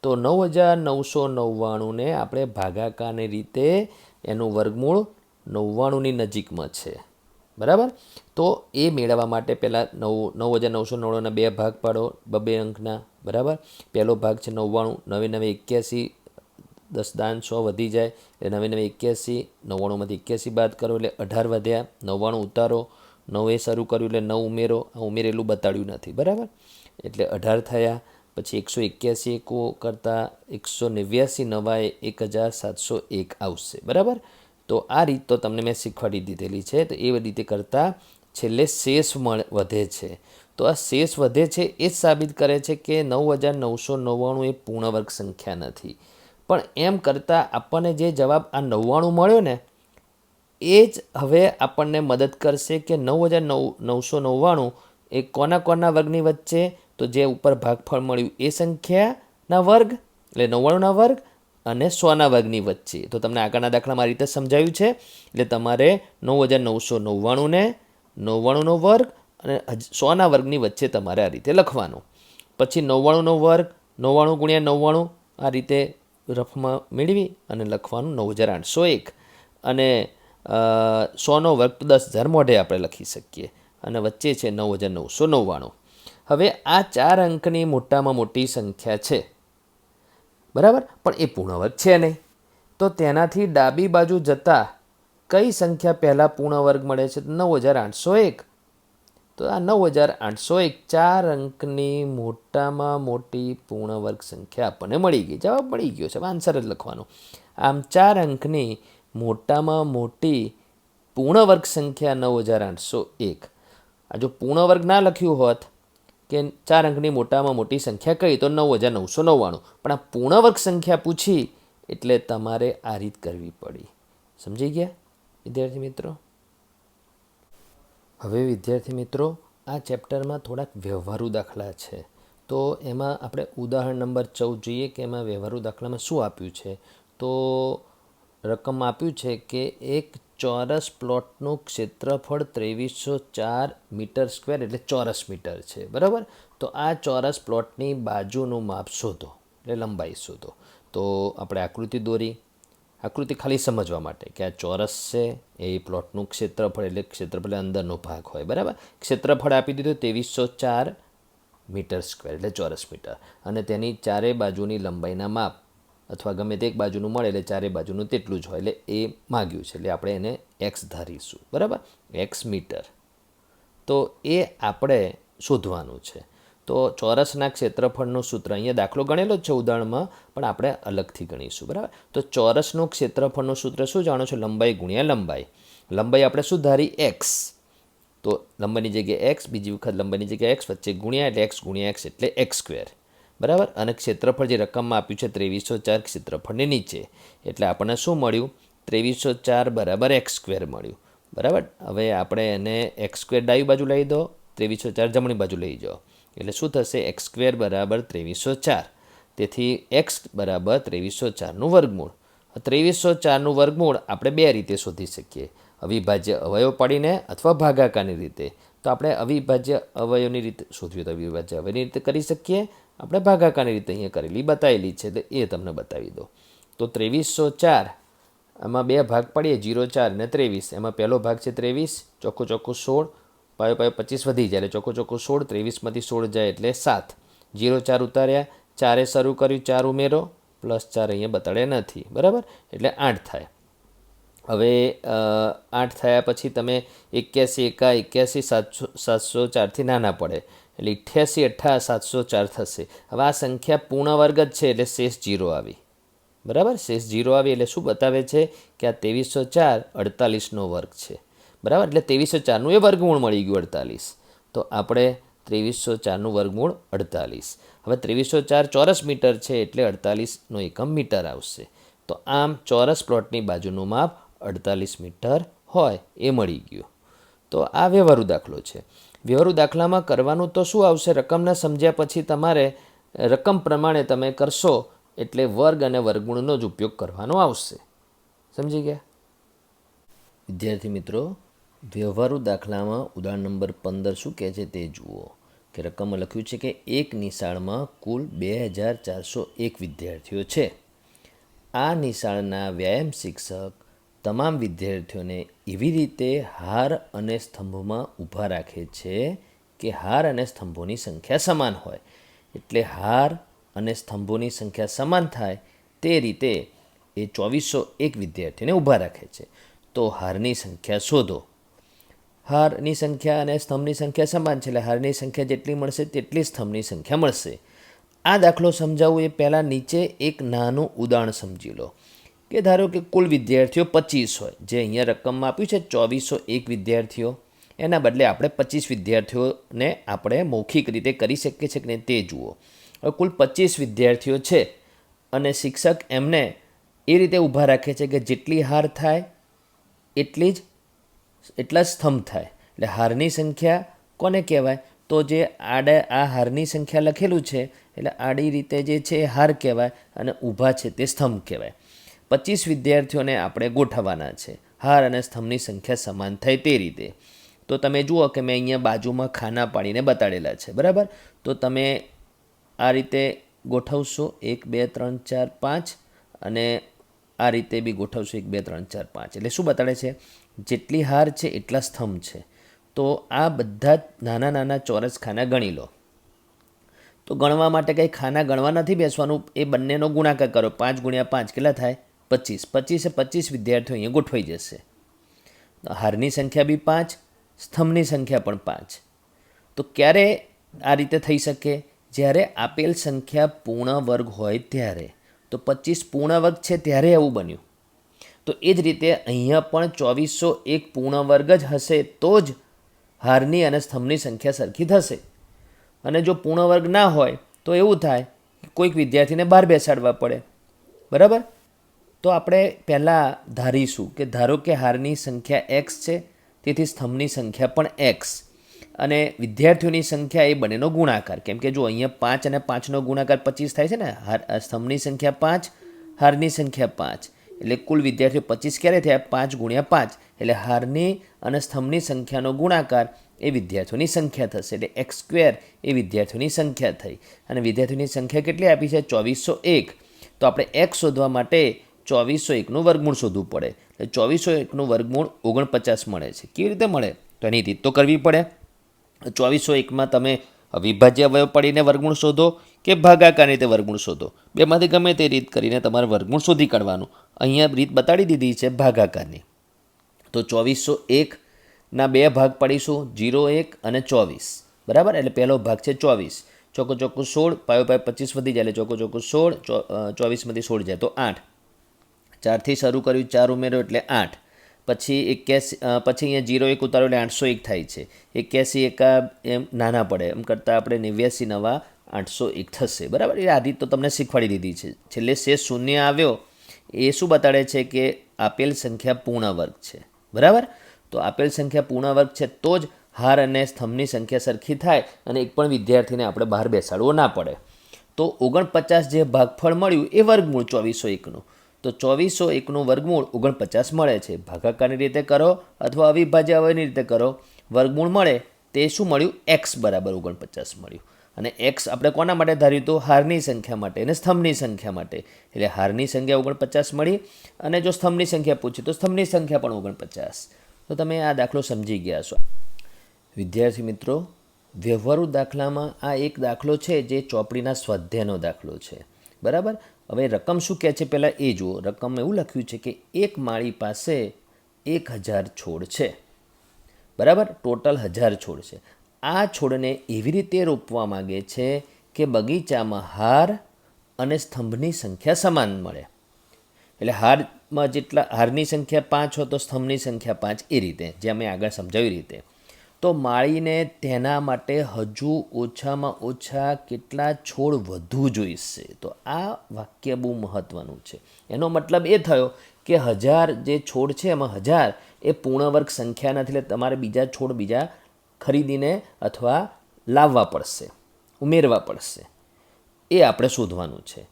તો 9999ને આપણે ભાગાકારની રીતે એનું વર્ગમૂળ 99ની નજીકમાં છે. બરાબર. તો એ મેળવવા માટે પહેલાં 9999ના 2 ભાગ પાડો, 2 અંકના. બરાબર. પહેલો ભાગ છે 99, 9 9 81, 10 દાન 100 વધી જાય એટલે 9 9 81, 99માંથી 81 બાદ કરો એટલે 18 વધ્યા, 99 ઉતારો, 9 શરૂ કર્યું એટલે 9 ઉમેરો. આ ઉમેરેલું બતાડ્યું નથી. બરાબર. એટલે 18 થયા. પછી 181 કરતાં 189 નવાએ 1701 આવશે. બરાબર. તો આ રીત તો તમને મેં શીખવાડી દીધેલી છે. તો એ રીતે કરતાં છેલ્લે શેષ વધે છે. તો આ શેષ વધે છે એ જ સાબિત કરે છે કે 9999 એ પૂર્ણ વર્ગ સંખ્યા નથી. પણ એમ કરતાં આપણને જે જવાબ આ 99 મળ્યો ને એ જ હવે આપણને મદદ કરશે કે 9999 એ કોના વર્ગની વચ્ચે? તો જે ઉપર ભાગફળ મળ્યું એ સંખ્યાના વર્ગ એટલે 99ના વર્ગ અને 100ના વર્ગની વચ્ચે. તો તમને આગળના દાખલામાં આ રીતે સમજાવ્યું છે. એટલે તમારે 9999ને 99નો વર્ગ અને 100ના વર્ગની વચ્ચે તમારે આ રીતે લખવાનું. પછી 99નો વર્ગ 99 ગુણ્યા 99 આ રીતે રફમાં મેળવી અને લખવાનું 9801 અને 100નો વર્ગ તો 10,000 મોઢે આપણે લખી શકીએ અને વચ્ચે છે 9999. હવે આ 4 અંકની મોટામાં મોટી સંખ્યા છે. બરાબર. પણ એ પૂર્ણ વર્ગ છે નહીં. તો તેનાથી ડાબી બાજુ જતાં કઈ સંખ્યા પહેલાં પૂર્ણ વર્ગ મળે છે? 9801. તો આ 9801 4 અંકની મોટામાં મોટી પૂર્ણ વર્ગ સંખ્યા આપણને મળી ગઈ. જવાબ મળી ગયો છે. આન્સર જ લખવાનો. આમ 4 અંકની મોટામાં મોટી પૂર્ણ વર્ગ સંખ્યા 9801. આ જો પૂર્ણ વર્ગ ના લખ્યું હોત કે 4 અંકની મોટામાં મોટી સંખ્યા કઈ? તો 9999. પણ આ પૂર્ણ વર્ગ સંખ્યા પૂછી એટલે તમારે આ રીત કરવી પડી. સમજી ગયા વિદ્યાર્થી મિત્રો? હવે વિદ્યાર્થી મિત્રો, આ ચેપ્ટરમાં થોડાક વ્યવહારુ દાખલા છે. તો એમાં આપણે ઉદાહરણ નંબર 14 જોઈએ કે એમાં વ્યવહારુ દાખલામાં શું આપ્યું છે. તો રકમ આપ્યું છે કે એક ચોરસ પ્લોટનું ક્ષેત્રફળ 2304 મીટર સ્ક્વેર એટલે ચોરસ મીટર છે. બરાબર. તો આ ચોરસ પ્લોટની બાજુનું માપ શોધો એટલે લંબાઈ શોધો. તો આપણે આકૃતિ દોરી. આકૃતિ ખાલી સમજવા માટે કે આ ચોરસ છે, એ પ્લોટનું ક્ષેત્રફળ એટલે ક્ષેત્રફળ અંદરનો ભાગ હોય. બરાબર. ક્ષેત્રફળ આપી દીધું 2304 મીટર સ્ક્વેર એટલે ચોરસ મીટર અને તેની ચારે બાજુની લંબાઈના માપ અથવા ગમે તે એક બાજુનું મળે એટલે ચારે બાજુનું તેટલું જ હોય એટલે એ માગ્યું છે એટલે આપણે એને એક્સ ધારીશું. બરાબર. X metre. તો એ આપણે શોધવાનું છે. તો ચોરસના ક્ષેત્રફળનું સૂત્ર અહીંયા દાખલો ગણેલો જ છે ઉદાહરણમાં, પણ આપણે અલગથી ગણીશું. બરાબર. તો ચોરસનું ક્ષેત્રફળનું સૂત્ર શું જાણો છો? લંબાઈ ગુણ્યા લંબાઈ. લંબાઈ આપણે શું ધારી? એક્સ. તો લંબાઈની જગ્યાએ એક્સ, બીજી વખત લંબાઈની જગ્યાએ એક્સ, વચ્ચે ગુણ્યા એટલે એક્સ ગુણ્યા એક્સ એટલે એક્સ સ્ક્વેર. બરાબર. અને ક્ષેત્રફળ જે રકમમાં આપ્યું છે 2304 ક્ષેત્રફળની નીચે એટલે આપણને શું મળ્યું? 2304 બરાબર એક્સ સ્ક્વેર મળ્યું. બરાબર. હવે આપણે એને એક્સ સ્ક્વેર ડાબી બાજુ લઈ દો, 2304 જમણી બાજુ લઈ જાઓ એટલે શું થશે? એક્સ સ્ક્વેર બરાબર 2304. તેથી એક્સ બરાબર 2304નું વર્ગમૂળ. 2304નું વર્ગમૂળ આપણે બે રીતે શોધી શકીએ, અવિભાજ્ય અવયવ પાડીને અથવા ભાગાકારની રીતે. તો આપણે અવિભાજ્ય અવયવની રીતે શોધવી તો અવિભાજ્ય અવયવની રીતે કરી શકીએ, આપણે ભાગાકારની રીતે અહીંયા કરેલી બતાવેલી છે, તો એ તમને બતાવી દો. તો 2304 એમાં બે ભાગ પાડીએ, 0, 4 અને 23. એમાં પહેલો ભાગ છે 23, ચોખ્ખું 16, પાયો 25 વધી જાય એટલે ચોખ્ખું 16, 23માંથી 16 જાય એટલે 7. 0, 4 ઉતાર્યા, 4 શરૂ કર્યું, 4 ઉમેરો, +4 અહીંયા બતાડ્યા નથી, બરાબર, એટલે 8 થાય. હવે 8 થયા પછી તમે 81 એકા 81 704થી નાના પડે એટલે 88 704 થશે. હવે આ સંખ્યા પૂર્ણ વર્ગ જ છે એટલે શેષ 0 આવી, બરાબર. શેષ 0 આવી એટલે શું બતાવે છે કે આ 2304 48નો વર્ગ છે, બરાબર. એટલે 2304નું એ વર્ગમૂળ મળી ગયું 48. તો આપણે 2304નું વર્ગમૂળ 48. હવે 2304 ચોરસ મીટર છે એટલે 48નો એકમ મીટર આવશે. તો આમ ચોરસ પ્લોટની બાજુનું માપ 48 મીટર હોય એ મળી ગયું. તો આ વ્યવહારુ દાખલો છે. વ્યવહારુ દાખલામાં કરવાનું તો શું આવશે, રકમના સમજ્યા પછી તમારે રકમ પ્રમાણે તમે કરશો એટલે વર્ગ અને વર્ગમૂળનો જ ઉપયોગ કરવાનો આવશે. સમજી ગયા વિદ્યાર્થી મિત્રો? વ્યવહારુ દાખલામાં ઉદાહરણ નંબર 15 શું કહે છે તે જુઓ. કે રકમમાં લખ્યું છે કે એક નિશાળમાં કુલ 2401 વિદ્યાર્થીઓ છે. આ નિશાળના વ્યાયામ શિક્ષક તમામ વિદ્યાર્થીઓને એવી રીતે હાર અને સ્તંભમાં ઊભા રાખે છે કે હાર અને સ્તંભોની સંખ્યા સમાન હોય. એટલે હાર અને સ્તંભોની સંખ્યા સમાન થાય તે રીતે એ 2401 વિદ્યાર્થીઓને ઊભા રાખે છે. તો હારની સંખ્યા શોધો. હારની સંખ્યા અને સ્તંભની સંખ્યા સમાન છે એટલે હારની સંખ્યા જેટલી મળશે તેટલી સ્તંભની સંખ્યા મળશે. આ દાખલો સમજાવવું એ પહેલાં નીચે એક નાનું ઉદાહરણ સમજી લો. કે ધારો કે કુલ વિદ્યાર્થીઓ 25 હોય, જે અહીંયા રકમમાં આપ્યું છે 2401 વિદ્યાર્થીઓ, એના બદલે આપણે 25 વિદ્યાર્થીઓને આપણે મૌખિક રીતે કરી શકીએ છીએ કે નહીં તે જુઓ. હવે કુલ 25 વિદ્યાર્થીઓ છે અને શિક્ષક એમને એ રીતે ઊભા રાખે છે કે જેટલી હાર થાય એટલા સ્તંભ થાય. એટલે હારની સંખ્યા કોને કહેવાય? તો જે આ હારની સંખ્યા લખેલું છે એટલે આડી રીતે જે છે એ હાર કહેવાય અને ઊભા છે તે સ્તંભ કહેવાય. 25 વિદ્યાર્થીઓને આપણે ગોઠવવાના છે હાર અને સ્તંભની સંખ્યા સમાન થાય તે રીતે. તો તમે જુઓ કે મેં અહીંયા બાજુમાં ખાના પાડીને બતાડેલા છે, બરાબર. તો તમે આ રીતે ગોઠવશો 1 2 3 4 5 અને આ રીતે બી ગોઠવશો 1 2 3 4 5. એટલે શું બતાડે છે? જેટલી હાર છે એટલા સ્તંભ છે. તો આ બધા નાના નાના ચોરસ ખાના ગણી લો. તો ગણવા માટે કંઈ ખાના ગણવા નથી બેસવાનું, એ બંનેનો ગુણાકાર કરો. 5 × 5 કેટલા થાય? 25. 25 વિદ્યાર્થીઓ અહીંયા ગોઠવાઈ જશે. હારની સંખ્યા બી 5, સ્તંભની સંખ્યા પણ 5. તો ક્યારે આ રીતે થઈ શકે? જ્યારે આપેલ સંખ્યા પૂર્ણ વર્ગ હોય ત્યારે. તો 25 પૂર્ણ વર્ગ છે ત્યારે એવું બન્યું. તો એ જ રીતે અહીંયા પણ 2401 પૂર્ણ વર્ગ જ હશે તો જ હારની અને સ્તંભની સંખ્યા સરખી થશે. અને જો પૂર્ણ વર્ગ ના હોય તો એવું થાય કે કોઈક વિદ્યાર્થીને બહાર બેસાડવા પડે, બરાબર. તો આપણે પહેલાં ધારીશું કે ધારો કે હારની સંખ્યા x છે, તેથી સ્તંભની સંખ્યા પણ x અને વિદ્યાર્થીઓની સંખ્યા એ બંનેનો ગુણાકાર. કેમ કે જો અહીંયા 5 અને 5નો ગુણાકાર 25 થાય છે ને, સ્તંભની સંખ્યા 5, હારની સંખ્યા 5, એટલે કુલ વિદ્યાર્થીઓ 25 ક્યારે થયા? 5 × 5. એટલે હારની અને સ્તંભની સંખ્યાનો ગુણાકાર એ વિદ્યાર્થીઓની સંખ્યા થશે. એટલે x² એ વિદ્યાર્થીઓની સંખ્યા થઈ. અને વિદ્યાર્થીઓની સંખ્યા કેટલી આપી છે? 2401. તો આપણે x શોધવા માટે 2401નું વર્ગમૂળ શોધવું પડે. એટલે 2401નું વર્ગમૂળ 49 મળે છે. કેવી રીતે મળે? તો એની રીત તો કરવી પડે. 2401માં તમે અવિભાજ્ય અવયવ પાડીને વર્ગમૂળ શોધો કે ભાગાકારની રીતે વર્ગમૂળ શોધો. બેમાંથી ગમે તે રીત કરીને તમારે વર્ગમૂળ શોધી કાઢવાનું. અહીંયા રીત બતાડી દીધી છે ભાગાકારની. તો 2401ના બે ભાગ પાડીશું, 01 અને 24, બરાબર. એટલે પહેલો ભાગ છે 24, ચોખ્ખું 16, પાયો 25 વધી જાય એટલે ચોખ્ખું 16, 24માંથી 16 જાય તો 8. 4થી શરૂ કર્યું, 4 ઉમેરો એટલે 8. પછી 81, પછી અહીંયા 01 ઉતારો એટલે 801 થાય છે. 81 એકા એમ નાના પડે, એમ કરતાં આપણે 89 નવા 801 થશે, બરાબર. એ આ રીત તો તમને શીખવાડી દીધી છે. છેલ્લે શેષ શૂન્ય આવ્યો એ શું બતાડે છે કે આપેલ સંખ્યા પૂર્ણ વર્ગ છે, બરાબર. તો આપેલ સંખ્યા પૂર્ણ વર્ગ છે તો જ હાર અને સ્તંભની સંખ્યા સરખી થાય અને એક પણ વિદ્યાર્થીને આપણે બહાર બેસાડવો ના પડે. તો 49 જે ભાગફળ મળ્યું એ વર્ગમૂળ 2401નું. તો 2401નું વર્ગમૂળ 49 મળે છે. ભાગાકારની રીતે કરો અથવા અવિભાજ્ય અવયવની રીતે કરો, વર્ગમૂળ મળે તે શું મળ્યું? એક્સ બરાબર 49 મળ્યું. અને એક્સ આપણે કોના માટે ધાર્યું? તો હારની સંખ્યા માટે અને સ્તંભની સંખ્યા માટે. એટલે હારની સંખ્યા 49 મળી, અને જો સ્તંભની સંખ્યા પૂછી તો સ્તંભની સંખ્યા પણ 49. તો તમે આ દાખલો સમજી ગયા છો. વિદ્યાર્થી મિત્રો, વ્યવહારુ દાખલામાં આ એક દાખલો છે જે ચોપડીના સ્વાધ્યાયનો દાખલો છે. બરાબર. હવે રકમ શું કહે છે પહેલાં એ જુઓ. રકમ એવું લખ્યું છે કે એક માળી પાસે 1000 છોડ છે. બરાબર. ટોટલ 1000 છોડ છે. આ છોડને એવી રીતે રોપવા માગે છે કે બગીચામાં હાર અને સ્તંભની સંખ્યા સમાન મળે. એટલે હારની સંખ્યા 5 હોય તો સ્તંભની સંખ્યા 5, એ રીતે જે અમે આગળ સમજાવી રીતે. તો માળીને તેના માટે હજુ ઓછામાં ઓછા કેટલા છોડ વધુ જોઈશે. તો આ વાક્ય બહુ મહત્ત્વનું છે. એનો મતલબ એ થયો કે 1000 જે છોડ છે એમાં 1000 એ પૂર્ણવર્ગ સંખ્યા નથી. એટલે તમારે બીજા છોડ બીજા ખરીદીને અથવા લાવવા પડશે, ઉમેરવા પડશે. એ આપણે શોધવાનું છે.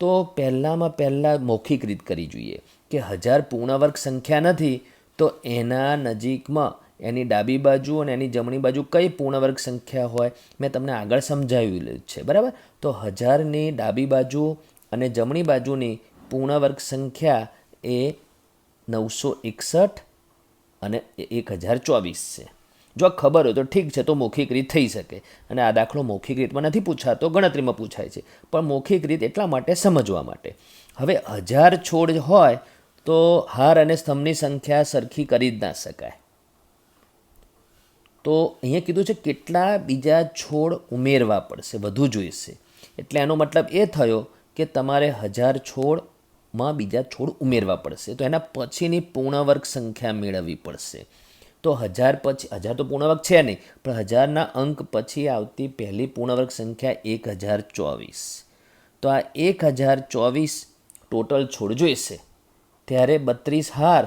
તો પહેલાં મૌખિક રીત કરી જોઈએ કે 1000 પૂર્ણવર્ગ સંખ્યા નથી, તો એના નજીકમાં એની ડાબી બાજુ અને એની જમણી બાજુ કઈ પૂર્ણવર્ગ સંખ્યા હોય મેં તમને આગળ સમજાવ્યું છે. બરાબર. તો 1000ની ડાબી બાજુ અને જમણી બાજુની પૂર્ણવર્ગ સંખ્યા એ 961 અને 1024 છે. જો આ ખબર હોય તો ઠીક છે, તો મૌખિક રીત થઈ શકે. અને આ દાખલો મૌખિક રીતમાં નથી પૂછાતો, ગણતરીમાં પૂછાય છે. પણ મૌખિક રીત એટલા માટે સમજવા માટે. હવે 1000 છોડ હોય તો હાર અને સ્તંભની સંખ્યા સરખી કરી જ ના શકાય. તો અહીંયા કીધું છે કેટલા બીજા છોડ ઉમેરવા પડશે, વધુ જોઈશે. એટલે એનો મતલબ એ થયો કે તમારે 1000 છોડમાં બીજા છોડ ઉમેરવા પડશે. તો એના પછીની પૂર્ણવર્ગ સંખ્યા મેળવવી પડશે. તો 1000 પછી 1000 તો પૂર્ણવર્ગ છે નહીં, પણ 1000ના અંક પછી આવતી પહેલી પૂર્ણવર્ગ સંખ્યા 1024. તો આ 1024 ટોટલ છોડ જોઈશે. ત્યારે 32 હાર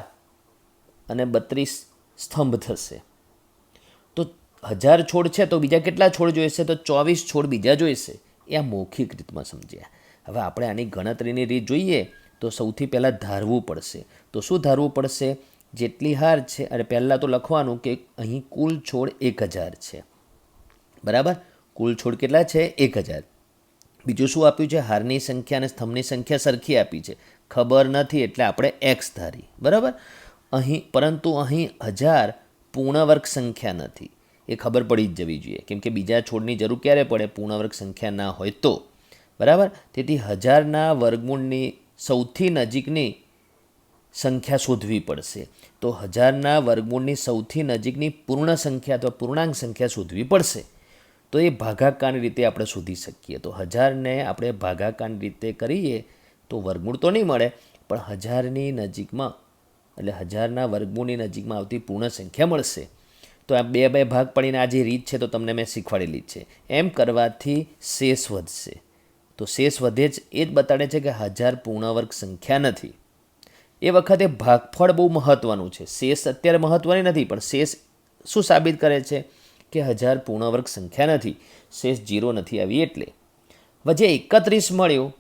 અને 32 સ્તંભ થશે. તો 1000 છોડ છે તો બીજા કેટલા છોડ જોઈશે? તો 24 છોડ બીજા જોઈશે. એ આ મૌખિક રીતમાં સમજ્યા. હવે આપણે આની ગણતરીની રીત જોઈએ તો સૌથી પહેલાં ધારવું પડશે. તો શું ધારવું પડશે? જેટલી હાર છે, અને પહેલાં તો લખવાનું કે અહીં કુલ છોડ 1000 છે. બરાબર. કુલ છોડ કેટલા છે? 1000. બીજું શું આપ્યું છે? હારની સંખ્યા અને સ્તંભની સંખ્યા સરખી આપી છે. ખબર નથી એટલે આપણે એક્સ ધારી. બરાબર. પરંતુ અહીં 1000 પૂર્ણવર્ગ સંખ્યા નથી, એ ખબર પડી જ જવી જોઈએ. કેમ કે બીજા છોડની જરૂર ક્યારે પડે? પૂર્ણવર્ગ સંખ્યા ના હોય તો. બરાબર. તેથી 1000ના વર્ગમૂળની સૌથી નજીકની સંખ્યા શોધવી પડશે. તો 1000ના વર્ગમૂળની સૌથી નજીકની પૂર્ણ સંખ્યા અથવા પૂર્ણાંક સંખ્યા શોધવી પડશે. તો એ ભાગાકારની રીતે આપણે શોધી શકીએ. તો 1000ને આપણે ભાગાકારની રીતે કરીએ તો વર્ગમૂળ તો નહીં મળે, પણ 1000ની નજીકમાં એટલે 1000ના વર્ગમૂળની નજીકમાં આવતી પૂર્ણ સંખ્યા મળશે. તો આ બે ભાગ પડીને આ જે રીત છે તો તમને મેં શીખવાડેલી જ છે. એમ કરવાથી શેષ વધશે. તો શેષ વધે એ જ બતાડે છે કે 1000 પૂર્ણવર્ગ સંખ્યા નથી. એ વખતે ભાગફળ બહુ મહત્ત્વનું છે. શેષ અત્યારે મહત્ત્વની નથી, પણ શેષ શું સાબિત કરે છે? કે 1000 પૂર્ણવર્ગ સંખ્યા નથી, શેષ 0 નથી આવી. એટલે હવે જે 31 મળ્યું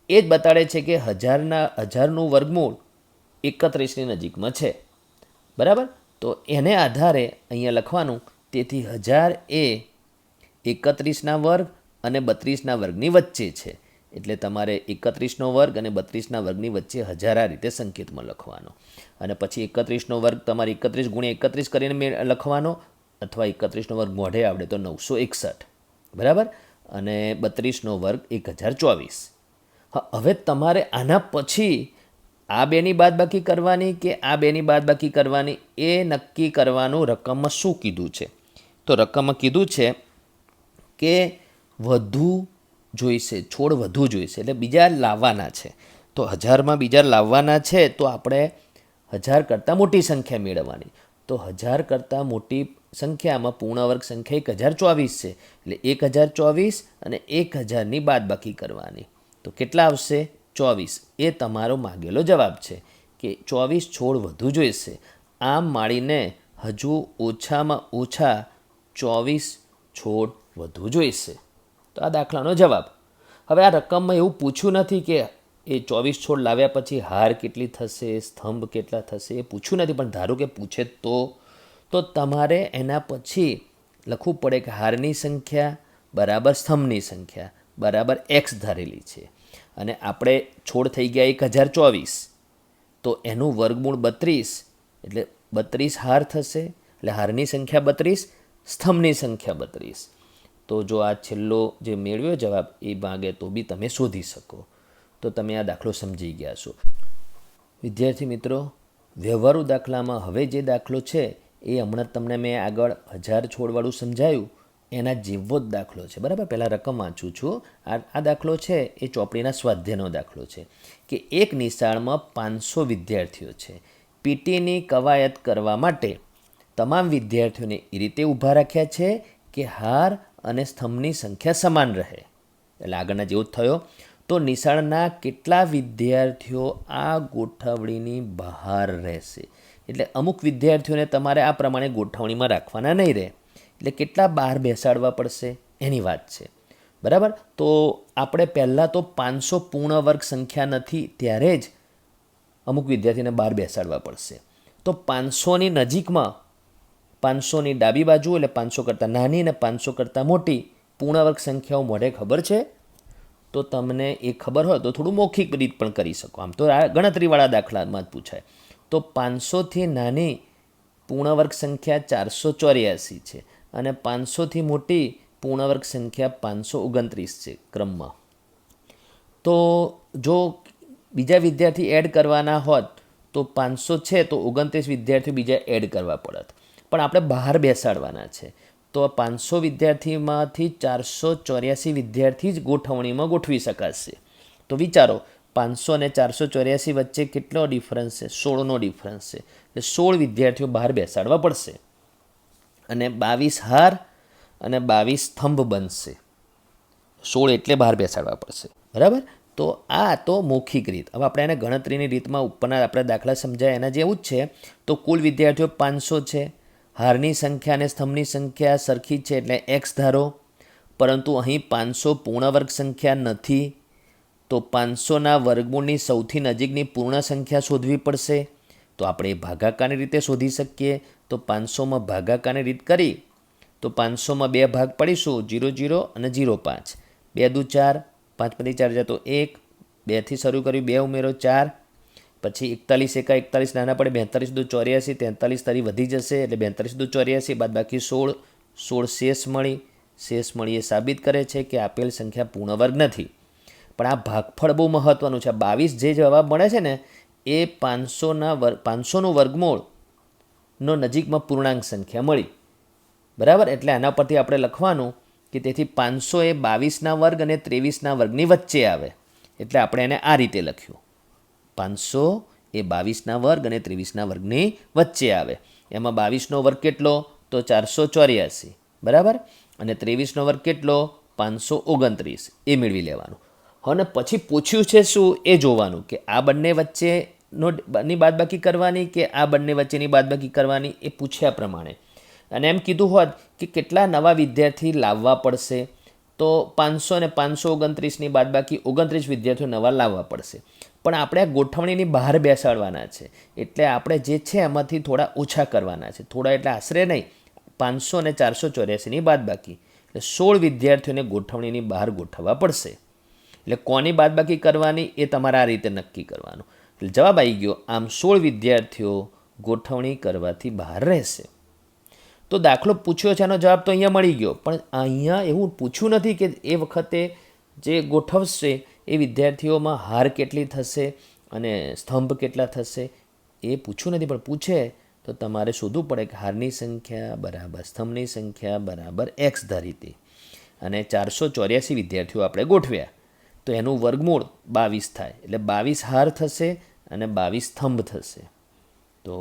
એ જ બતાડે છે કે 1000નું વર્ગમૂળ 31ની નજીકમાં છે. બરાબર. તો એને આધારે અહીંયા લખવાનું. તેથી 1000 એ 31ના વર્ગ અને 32ના વર્ગની વચ્ચે છે. એટલે તમારે 31નો વર્ગ અને 32ના વર્ગની વચ્ચે 1000 આ રીતે સંકેતમાં લખવાનો. અને પછી 31નો વર્ગ તમારે 31 ગુણ્યા 31 કરીને લખવાનો, અથવા 31નો વર્ગ મોઢે આવડે તો 961. બરાબર. અને 32નો વર્ગ 1024. હવે તમારે આના પછી આ બેની બાદબાકી કરવાની કે આ બેની બાદબાકી કરવાની એ નક્કી કરવાનું રકમમાં શું કીધું છે? તો રકમમાં કીધું છે કે વધુ જોઈશે, છોડ વધુ જોઈશે, એટલે બીજા લાવવાના છે. તો 1000માં બીજા લાવવાના છે તો આપણે 1000 કરતાં મોટી સંખ્યા મેળવવાની. તો 1000 કરતાં મોટી સંખ્યામાં પૂર્ણવર્ગ સંખ્યા 1024 છે. એટલે 1024 અને 1000ની બાદબાકી કરવાની. તો કેટલા આવશે? 24. એ તમારો માગેલો જવાબ છે કે 24 છોડ વધુ જોઈશે. આમ માળીને હજુ ઓછામાં ઓછા 24 છોડ વધુ જોઈશે. તો આ દાખલાનો જવાબ. હવે આ રકમમાં એવું પૂછ્યું નથી કે એ 24 છોડ લાવ્યા પછી હાર કેટલી થશે, સ્તંભ કેટલા થશે, એ પૂછ્યું નથી. પણ ધારો કે પૂછે તો તમારે એના પછી લખવું પડે કે હારની સંખ્યા બરાબર સ્તંભની સંખ્યા બરાબર એક્સ ધારેલી છે, અને આપણે છોડ થઈ ગયા 1024, તો એનું વર્ગમૂળ 32, એટલે 32 હાર થશે. એટલે હારની સંખ્યા 32, સ્તંભની સંખ્યા 32. તો જો આ છેલ્લો જે મેળવ્યો જવાબ એ માગે તો બી તમે શોધી શકો. તો તમે આ દાખલો સમજી ગયા છો. વિદ્યાર્થી મિત્રો, વ્યવહારુ દાખલામાં હવે જે દાખલો છે એ હમણાં તમને મેં આગળ 1000 છોડવાળું સમજાયું એના જેવો જ દાખલો છે, બરાબર. પહેલાં રકમ વાંચું છું. આ દાખલો છે એ ચોપડીના સ્વાધ્યાયનો દાખલો છે કે એક નિશાળમાં 500 વિદ્યાર્થીઓ છે. પીટીની કવાયત કરવા માટે તમામ વિદ્યાર્થીઓને એ રીતે ઊભા રાખ્યા છે કે હાર અને સ્તંભની સંખ્યા સમાન રહે. એટલે આગળના જેવો જ થયો. તો નિશાળના કેટલા વિદ્યાર્થીઓ આ ગોઠવણીની બહાર રહેશે? એટલે અમુક વિદ્યાર્થીઓને તમારે આ પ્રમાણે ગોઠવણીમાં રાખવાના નહીં રહે. એટલે કેટલા બહાર બેસાડવા પડશે એની વાત છે, બરાબર. તો આપણે પહેલાં તો 500 પૂર્ણ વર્ગ સંખ્યા નથી ત્યારે જ અમુક વિદ્યાર્થીને બહાર બેસાડવા પડશે. તો 500ની નજીકમાં 500ની ડાબી બાજુ એટલે 500 કરતાં નાની અને 500 કરતાં મોટી પૂર્ણ વર્ગ સંખ્યાઓ મોઢે ખબર છે? તો તમને એ ખબર હોય તો થોડું મૌખિક રીત પણ કરી શકો. આમ તો આ ગણતરીવાળા દાખલામાં જ પૂછાય. તો 500થી નાની પૂર્ણ વર્ગ સંખ્યા 484 છે અને 500થી મોટી પૂર્ણ વર્ગ સંખ્યા 529 છે ક્રમમાં. તો જો બીજા વિદ્યાર્થી એડ કરવાના હોત તો 500 છે તો 29 વિદ્યાર્થીઓ બીજા એડ કરવા પડત. પણ આપણે બહાર બેસાડવાના છે તો 500 વિદ્યાર્થીમાંથી 484 વિદ્યાર્થી જ ગોઠવણીમાં ગોઠવી શકાશે. તો વિચારો, 500 અને 484 વચ્ચે કેટલો ડિફરન્સ છે? 16નો ડિફરન્સ છે. એટલે 16 વિદ્યાર્થીઓ બહાર બેસાડવા પડશે અને 22 હાર અને 22 સ્તંભ બનશે. 16 એટલે બહાર બેસાડવા પડશે, બરાબર. તો આ તો મૌખિક રીત. હવે આપણે એને ગણતરીની રીતમાં ઉપરના આપણે દાખલા સમજાય એના જેવું જ છે. તો કુલ વિદ્યાર્થીઓ 500 છે. હારની સંખ્યા અને સ્તંભની સંખ્યા સરખી છે એટલે એક્સ ધારો, પરંતુ અહીં 500 પૂર્ણ વર્ગ સંખ્યા નથી. તો 500ના વર્ગમૂળની સૌથી નજીકની પૂર્ણ સંખ્યા શોધવી પડશે. તો આપણે ભાગાકારની રીતે શોધી શકીએ. તો 500માં ભાગાકારની રીત કરી તો 500માં 2 ભાગ પડીશું, 0 0 અને 0 5. 2 દુ 4, 5 પડી 4 જાય તો 1, 2થી શરૂ કર્યું, 2 ઉમેરો 4, પછી 41 એકા 41 નાના પડે, 42 દુ 84, 43 તારી વધી જશે એટલે 42 દુ 84 બાદ બાકી 16, 16 શેષ મળી એ સાબિત કરે છે કે આપેલ સંખ્યા પૂર્ણ વર્ગ નથી. પણ આ ભાગફળ બહુ મહત્ત્વનું છે. 22 જે જવાબ મળે છે ને એ 500નું વર્ગમૂળનો નજીકમાં પૂર્ણાંક સંખ્યા મળી, બરાબર. એટલે આના પરથી આપણે લખવાનું કે તેથી 500 એ 22ના વર્ગ અને 23ના વર્ગની વચ્ચે આવે. એટલે આપણે એને આ રીતે લખ્યું, 500 એ 22ના વર્ગ અને 23ના વર્ગની વચ્ચે આવે. એમાં 22નો વર્ગ કેટલો? તો 484, બરાબર. અને 23નો વર્ગ કેટલો? 529. એ મેળવી લેવાનું. અને પછી પૂછ્યું છે શું એ જોવાનું કે આ બંને વચ્ચેની બાદબાકી કરવાની કે આ બંને વચ્ચેની બાદબાકી કરવાની, એ પૂછ્યા પ્રમાણે. અને એમ કીધું હોત કે કેટલા નવા વિદ્યાર્થી લાવવા પડશે, તો 500 અને 529ની બાદબાકી 29 વિદ્યાર્થીઓ નવા લાવવા પડશે. પણ આપણે આ ગોઠવણીની બહાર બેસાડવાના છે એટલે આપણે જે છે એમાંથી થોડા ઓછા કરવાના છે. થોડા એટલે આશરે નહીં, 500 અને 484ની બાદબાકી એટલે 16 વિદ્યાર્થીઓને ગોઠવણીની બહાર ગોઠવવા પડશે. એટલે કોની બાદબાકી કરવાની એ તમારે આ રીતે નક્કી કરવાનું. એટલે જવાબ આવી ગયો, આમ 16 વિદ્યાર્થીઓ ગોઠવણી કરવાથી બહાર રહેશે. તો દાખલો પૂછ્યો છે એનો જવાબ તો અહીંયા મળી ગયો, પણ અહીંયા એવું પૂછ્યું નથી કે એ વખતે જે ગોઠવશે એ વિદ્યાર્થીઓમાં હાર કેટલી થશે અને સ્તંભ કેટલા થશે એ પૂછ્યું નથી. પણ પૂછે તો તમારે શોધવું પડે કે હારની સંખ્યા બરાબર સ્તંભની સંખ્યા બરાબર એક્સ ધારીતી અને 484 વિદ્યાર્થીઓ આપણે ગોઠવ્યા તો એનું વર્ગમૂળ 22 થાય એટલે 22 હાર થશે અને 22 સ્તંભ થશે. તો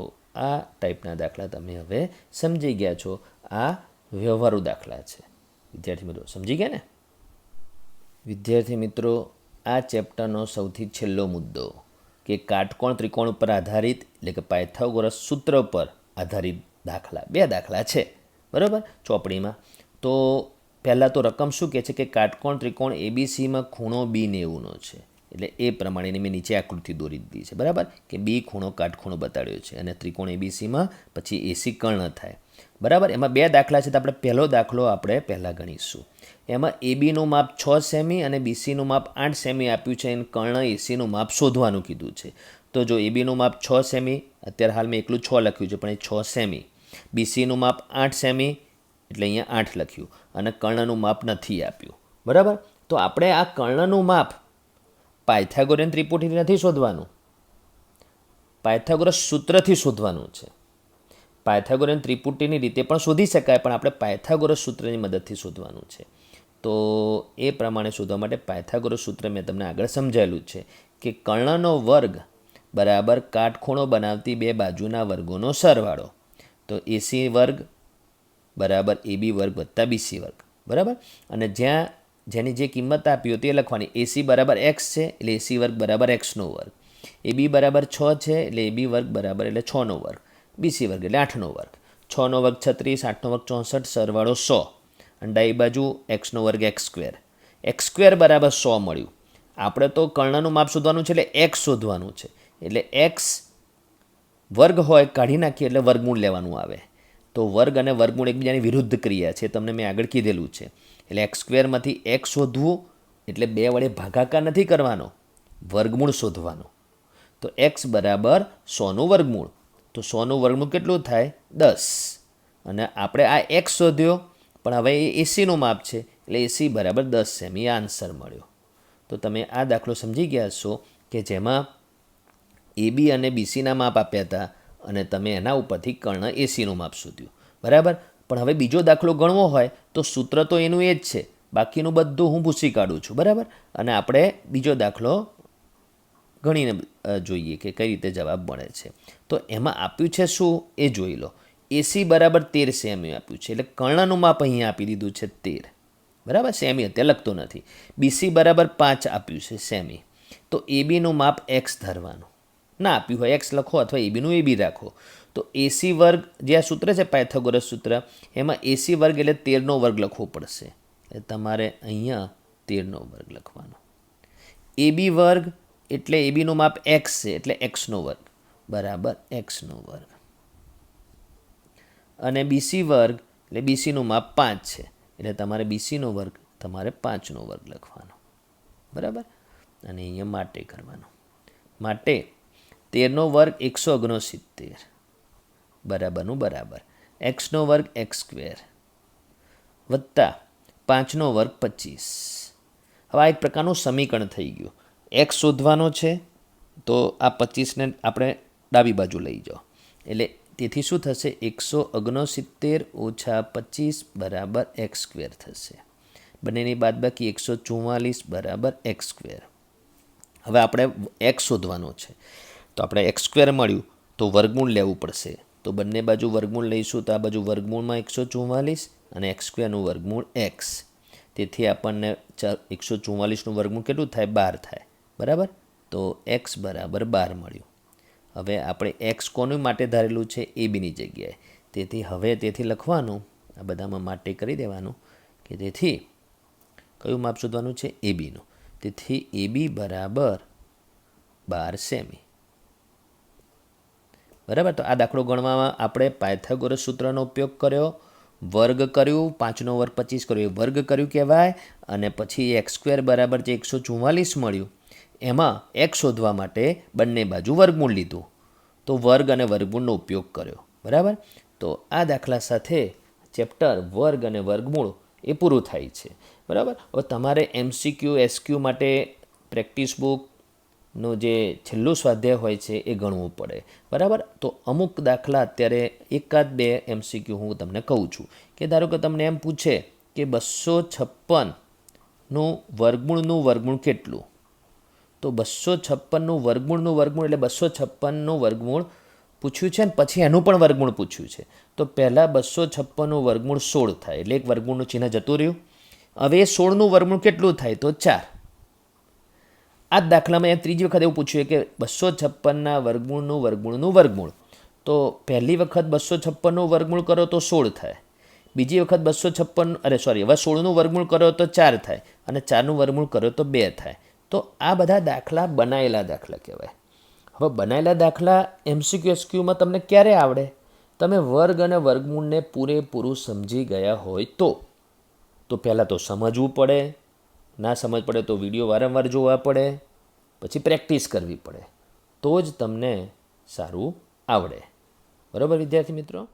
આ ટાઈપના દાખલા તમે હવે સમજી ગયા છો. આ વ્યવહારુ દાખલા છે. વિદ્યાર્થી મિત્રો સમજી ગયા ને? વિદ્યાર્થી મિત્રો, આ ચેપ્ટરનો સૌથી છેલ્લો મુદ્દો કે કાટકોણ ત્રિકોણ ઉપર આધારિત એટલે કે પાયથાગોરસ સૂત્ર પર આધારિત દાખલા, 2 દાખલા છે, બરાબર, ચોપડીમાં. તો પહેલાં તો રકમ શું કહે છે કે કાટકોણ ત્રિકોણ એબીસીમાં ખૂણો B90 છે. એટલે એ પ્રમાણેની મેં નીચે આકૃતિ દોરી દીધી છે, બરાબર, કે બી ખૂણો કાટખૂણો બતાડ્યો છે અને ત્રિકોણ એબીસીમાં પછી એસી કર્ણ થાય, બરાબર. એમાં બે દાખલા છે, તો આપણે પહેલો દાખલો આપણે પહેલાં ગણીશું. એમાં એબીનું માપ 6 સેમી અને બીસીનું માપ 8 સેમી આપ્યું છે અને કર્ણ એસીનું માપ શોધવાનું કીધું છે. તો જો એબીનું માપ 6 સેમી, અત્યારે હાલ મેં એકલું 6 લખ્યું છે પણ એ 6 સેમી, બીસીનું માપ 8 સેમી એટલે અહીંયા 8 લખ્યું અને કર્ણનું માપ નથી આપ્યું, બરાબર. તો આપણે આ કર્ણનું માપ પાયથાગોરિયન ત્રિપુટીથી નથી શોધવાનું, પાયથાગોરસ સૂત્રથી શોધવાનું છે. પાયથાગોરિયન ત્રિપુટીની રીતે પણ શોધી શકાય, પણ આપણે પાયથાગોરસ સૂત્રની મદદથી શોધવાનું છે. તો એ પ્રમાણે શોધવા માટે પાયથાગોરસ સૂત્ર મેં તમને આગળ સમજાયેલું છે કે કર્ણનો વર્ગ બરાબર કાટખૂણો બનાવતી બે બાજુના વર્ગોનો સરવાળો. તો એસી વર્ગ બરાબર એબી વર્ગ વત્તા બીસી વર્ગ, બરાબર. અને જેની જે કિંમત આપી તે લખવાની. એસી બરાબર એક્સ છે એટલે એસી વર્ગ બરાબર એક્સનો વર્ગ, એબી બરાબર 6 છે એટલે એબી વર્ગ બરાબર એટલે 6નો વર્ગ, બીસી વર્ગ એટલે 8નો વર્ગ, 6નો વર્ગ 36, 8નો વર્ગ 64, સરવાળો 100 અને ડાબી બાજુ એક્સનો વર્ગ એક્સ સ્ક્વેર બરાબર 100 મળ્યું. આપણે તો કર્ણનું માપ શોધવાનું છે એટલે એક્સ શોધવાનું છે, એટલે એક્સ વર્ગ હોય કાઢી નાખીએ એટલે વર્ગમૂળ લેવાનું આવે. તો વર્ગ અને વર્ગમૂળ એકબીજાની વિરુદ્ધ ક્રિયા છે, તમને મેં આગળ કીધેલું છે. એટલે એક્સ સ્ક્વેરમાંથી એક્સ શોધવું એટલે 2 વડે ભાગાકાર નથી કરવાનો, વર્ગમૂળ શોધવાનું. તો એક્સ બરાબર 100નું વર્ગમૂળ, તો 100નું વર્ગમૂળ કેટલું થાય 10. અને આપણે આ એક્સ શોધ્યો પણ હવે એ એસીનું માપ છે એટલે એસી બરાબર 10 સેમી આન્સર મળ્યો. તો તમે આ દાખલો સમજી ગયા છો કે જેમાં એબી અને બીસીના માપ આપ્યા હતા અને તમે એના ઉપરથી કર્ણ એસીનું માપ શોધ્યું, બરાબર. પણ હવે બીજો દાખલો ગણવો હોય તો સૂત્ર તો એનું એ જ છે, બાકીનું બધું હું ભૂસી કાઢું છું, બરાબર. અને આપણે બીજો દાખલો ગણીને જોઈએ કે કઈ રીતે જવાબ મળે છે. તો એમાં આપ્યું છે શું એ જોઈ લો. એસી બરાબર 13 સેમી આપ્યું છે એટલે કર્ણનું માપ અહીંયા આપી દીધું છે 13, બરાબર. સેમી અત્યારે લખતો નથી. બીસી બરાબર 5 આપ્યું છે સેમી. તો એબીનું માપ એક્સ ધરવાનું, ના આપ્યું હોય એક્સ લખો અથવા એબીનું એબી રાખો. તો એસી વર્ગ જે આ સૂત્ર છે પાયથાગોરસ સૂત્ર, એમાં એસી વર્ગ એટલે 13નો વર્ગ લખવો પડશે, એટલે તમારે અહીંયા 13નો વર્ગ લખવાનો. એબી વર્ગ એટલે એબીનું માપ એક્સ છે એટલે એક્સનો વર્ગ બરાબર એક્સનો વર્ગ. અને બીસી વર્ગ એટલે બીસીનું માપ 5 છે એટલે તમારે બીસીનો વર્ગ તમારે 5નો વર્ગ લખવાનો, બરાબર. અને અહીંયા માટે કરવાનો. માટે 13નો વર્ગ 169 બરાબરનું બરાબર એક્સનો વર્ગ એક્સ સ્ક્વેર વત્તા 5નો વર્ગ 25. હવે આ એક પ્રકારનું સમીકરણ થઈ ગયું. એક્સ શોધવાનો છે તો આ 25ને આપણે ડાબી બાજુ લઈ જાઓ એટલે તેથી શું થશે 169 ઓછા 25 બરાબર એક્સ સ્ક્વેર થશે. બંનેની બાદબાકી 144 બરાબર એક્સ સ્ક્વેર. હવે આપણે એક્સ શોધવાનો છે તો આપણે એક્સ સ્ક્વેર મળ્યું તો વર્ગમૂળ લેવું પડશે. તો બંને બાજુ વર્ગમૂળ લઈશું તો આ બાજુ વર્ગમૂળમાં 144 અને એક્સ સ્ક્વેરનું વર્ગમૂળ એક્સ. તેથી આપણને 144નું વર્ગમૂળ કેટલું થાય 12 થાય, બરાબર. તો એક્સ બરાબર 12 મળ્યું. હવે આપણે એક્સ કોનું માટે ધારેલું છે એબીની જગ્યાએ, તેથી લખવાનું આ બધામાં માટે કરી દેવાનું કે તેથી કયું માપ શોધવાનું છે એબીનું. તેથી એબી બરાબર 12 સેમી, બરાબર. તો આ દાખલો ગણવામાં આપણે પાયથાગોરસ સૂત્રનો ઉપયોગ કર્યો, વર્ગ કર્યું, 5નો વર્ગ 25 કર્યો એ વર્ગ કર્યું કહેવાય. અને પછી એક્સ સ્ક્વેર બરાબર જે 144 મળ્યું એમાં એક્સ શોધવા માટે બંને બાજુ વર્ગમૂળ લીધું, તો વર્ગ અને વર્ગમૂળનો ઉપયોગ કર્યો, બરાબર. તો આ દાખલા સાથે ચેપ્ટર વર્ગ અને વર્ગમૂળ એ પૂરું થાય છે, બરાબર. હવે તમારે MCQ SQ માટે પ્રેક્ટિસ બુકનું જે છેલ્લું સ્વાધ્યાય હોય છે એ ગણવું પડે, બરાબર. તો અમુક દાખલા અત્યારે 1-2 MCQ હું તમને કહું છું કે ધારો કે તમને એમ પૂછે કે 256નું વર્ગમૂળ કેટલું, તો 256નું વર્ગમૂળ એટલે 256નું વર્ગમૂળ પૂછ્યું છે ને પછી એનું પણ વર્ગમૂળ પૂછ્યું છે. તો પહેલાં 256નું વર્ગમૂળ 16 થાય એટલે એક વર્ગમૂળનું ચિહ્ન જતું રહ્યું. હવે 16નું વર્ગમૂળ કેટલું થાય તો 4. આ જ દાખલામાં ત્રીજી વખત એવું પૂછ્યું કે 256ના વર્ગમૂળનું વર્ગમૂળ. તો પહેલી વખત 256નું વર્ગમૂળ કરો તો 16 થાય, બીજી વખત 256 હવે 16નું વર્ગમૂળ કરો તો 4 થાય અને 4નું વર્ગમૂળ કરો તો 2 થાય. તો આ બધા દાખલા બનાવેલા દાખલા કહેવાય. હવે બનાવેલા દાખલા MCQ તમને ક્યારે આવડે? તમે વર્ગ અને વર્ગમૂળને પૂરેપૂરું સમજી ગયા હોય તો પહેલાં તો સમજવું પડે, ના સમજ પડે તો વિડીયો વારંવાર જોવા પડે, પછી પ્રેક્ટિસ કરવી પડે, તો જ તમને સારું આવડે. બરાબર વિદ્યાર્થી મિત્રો?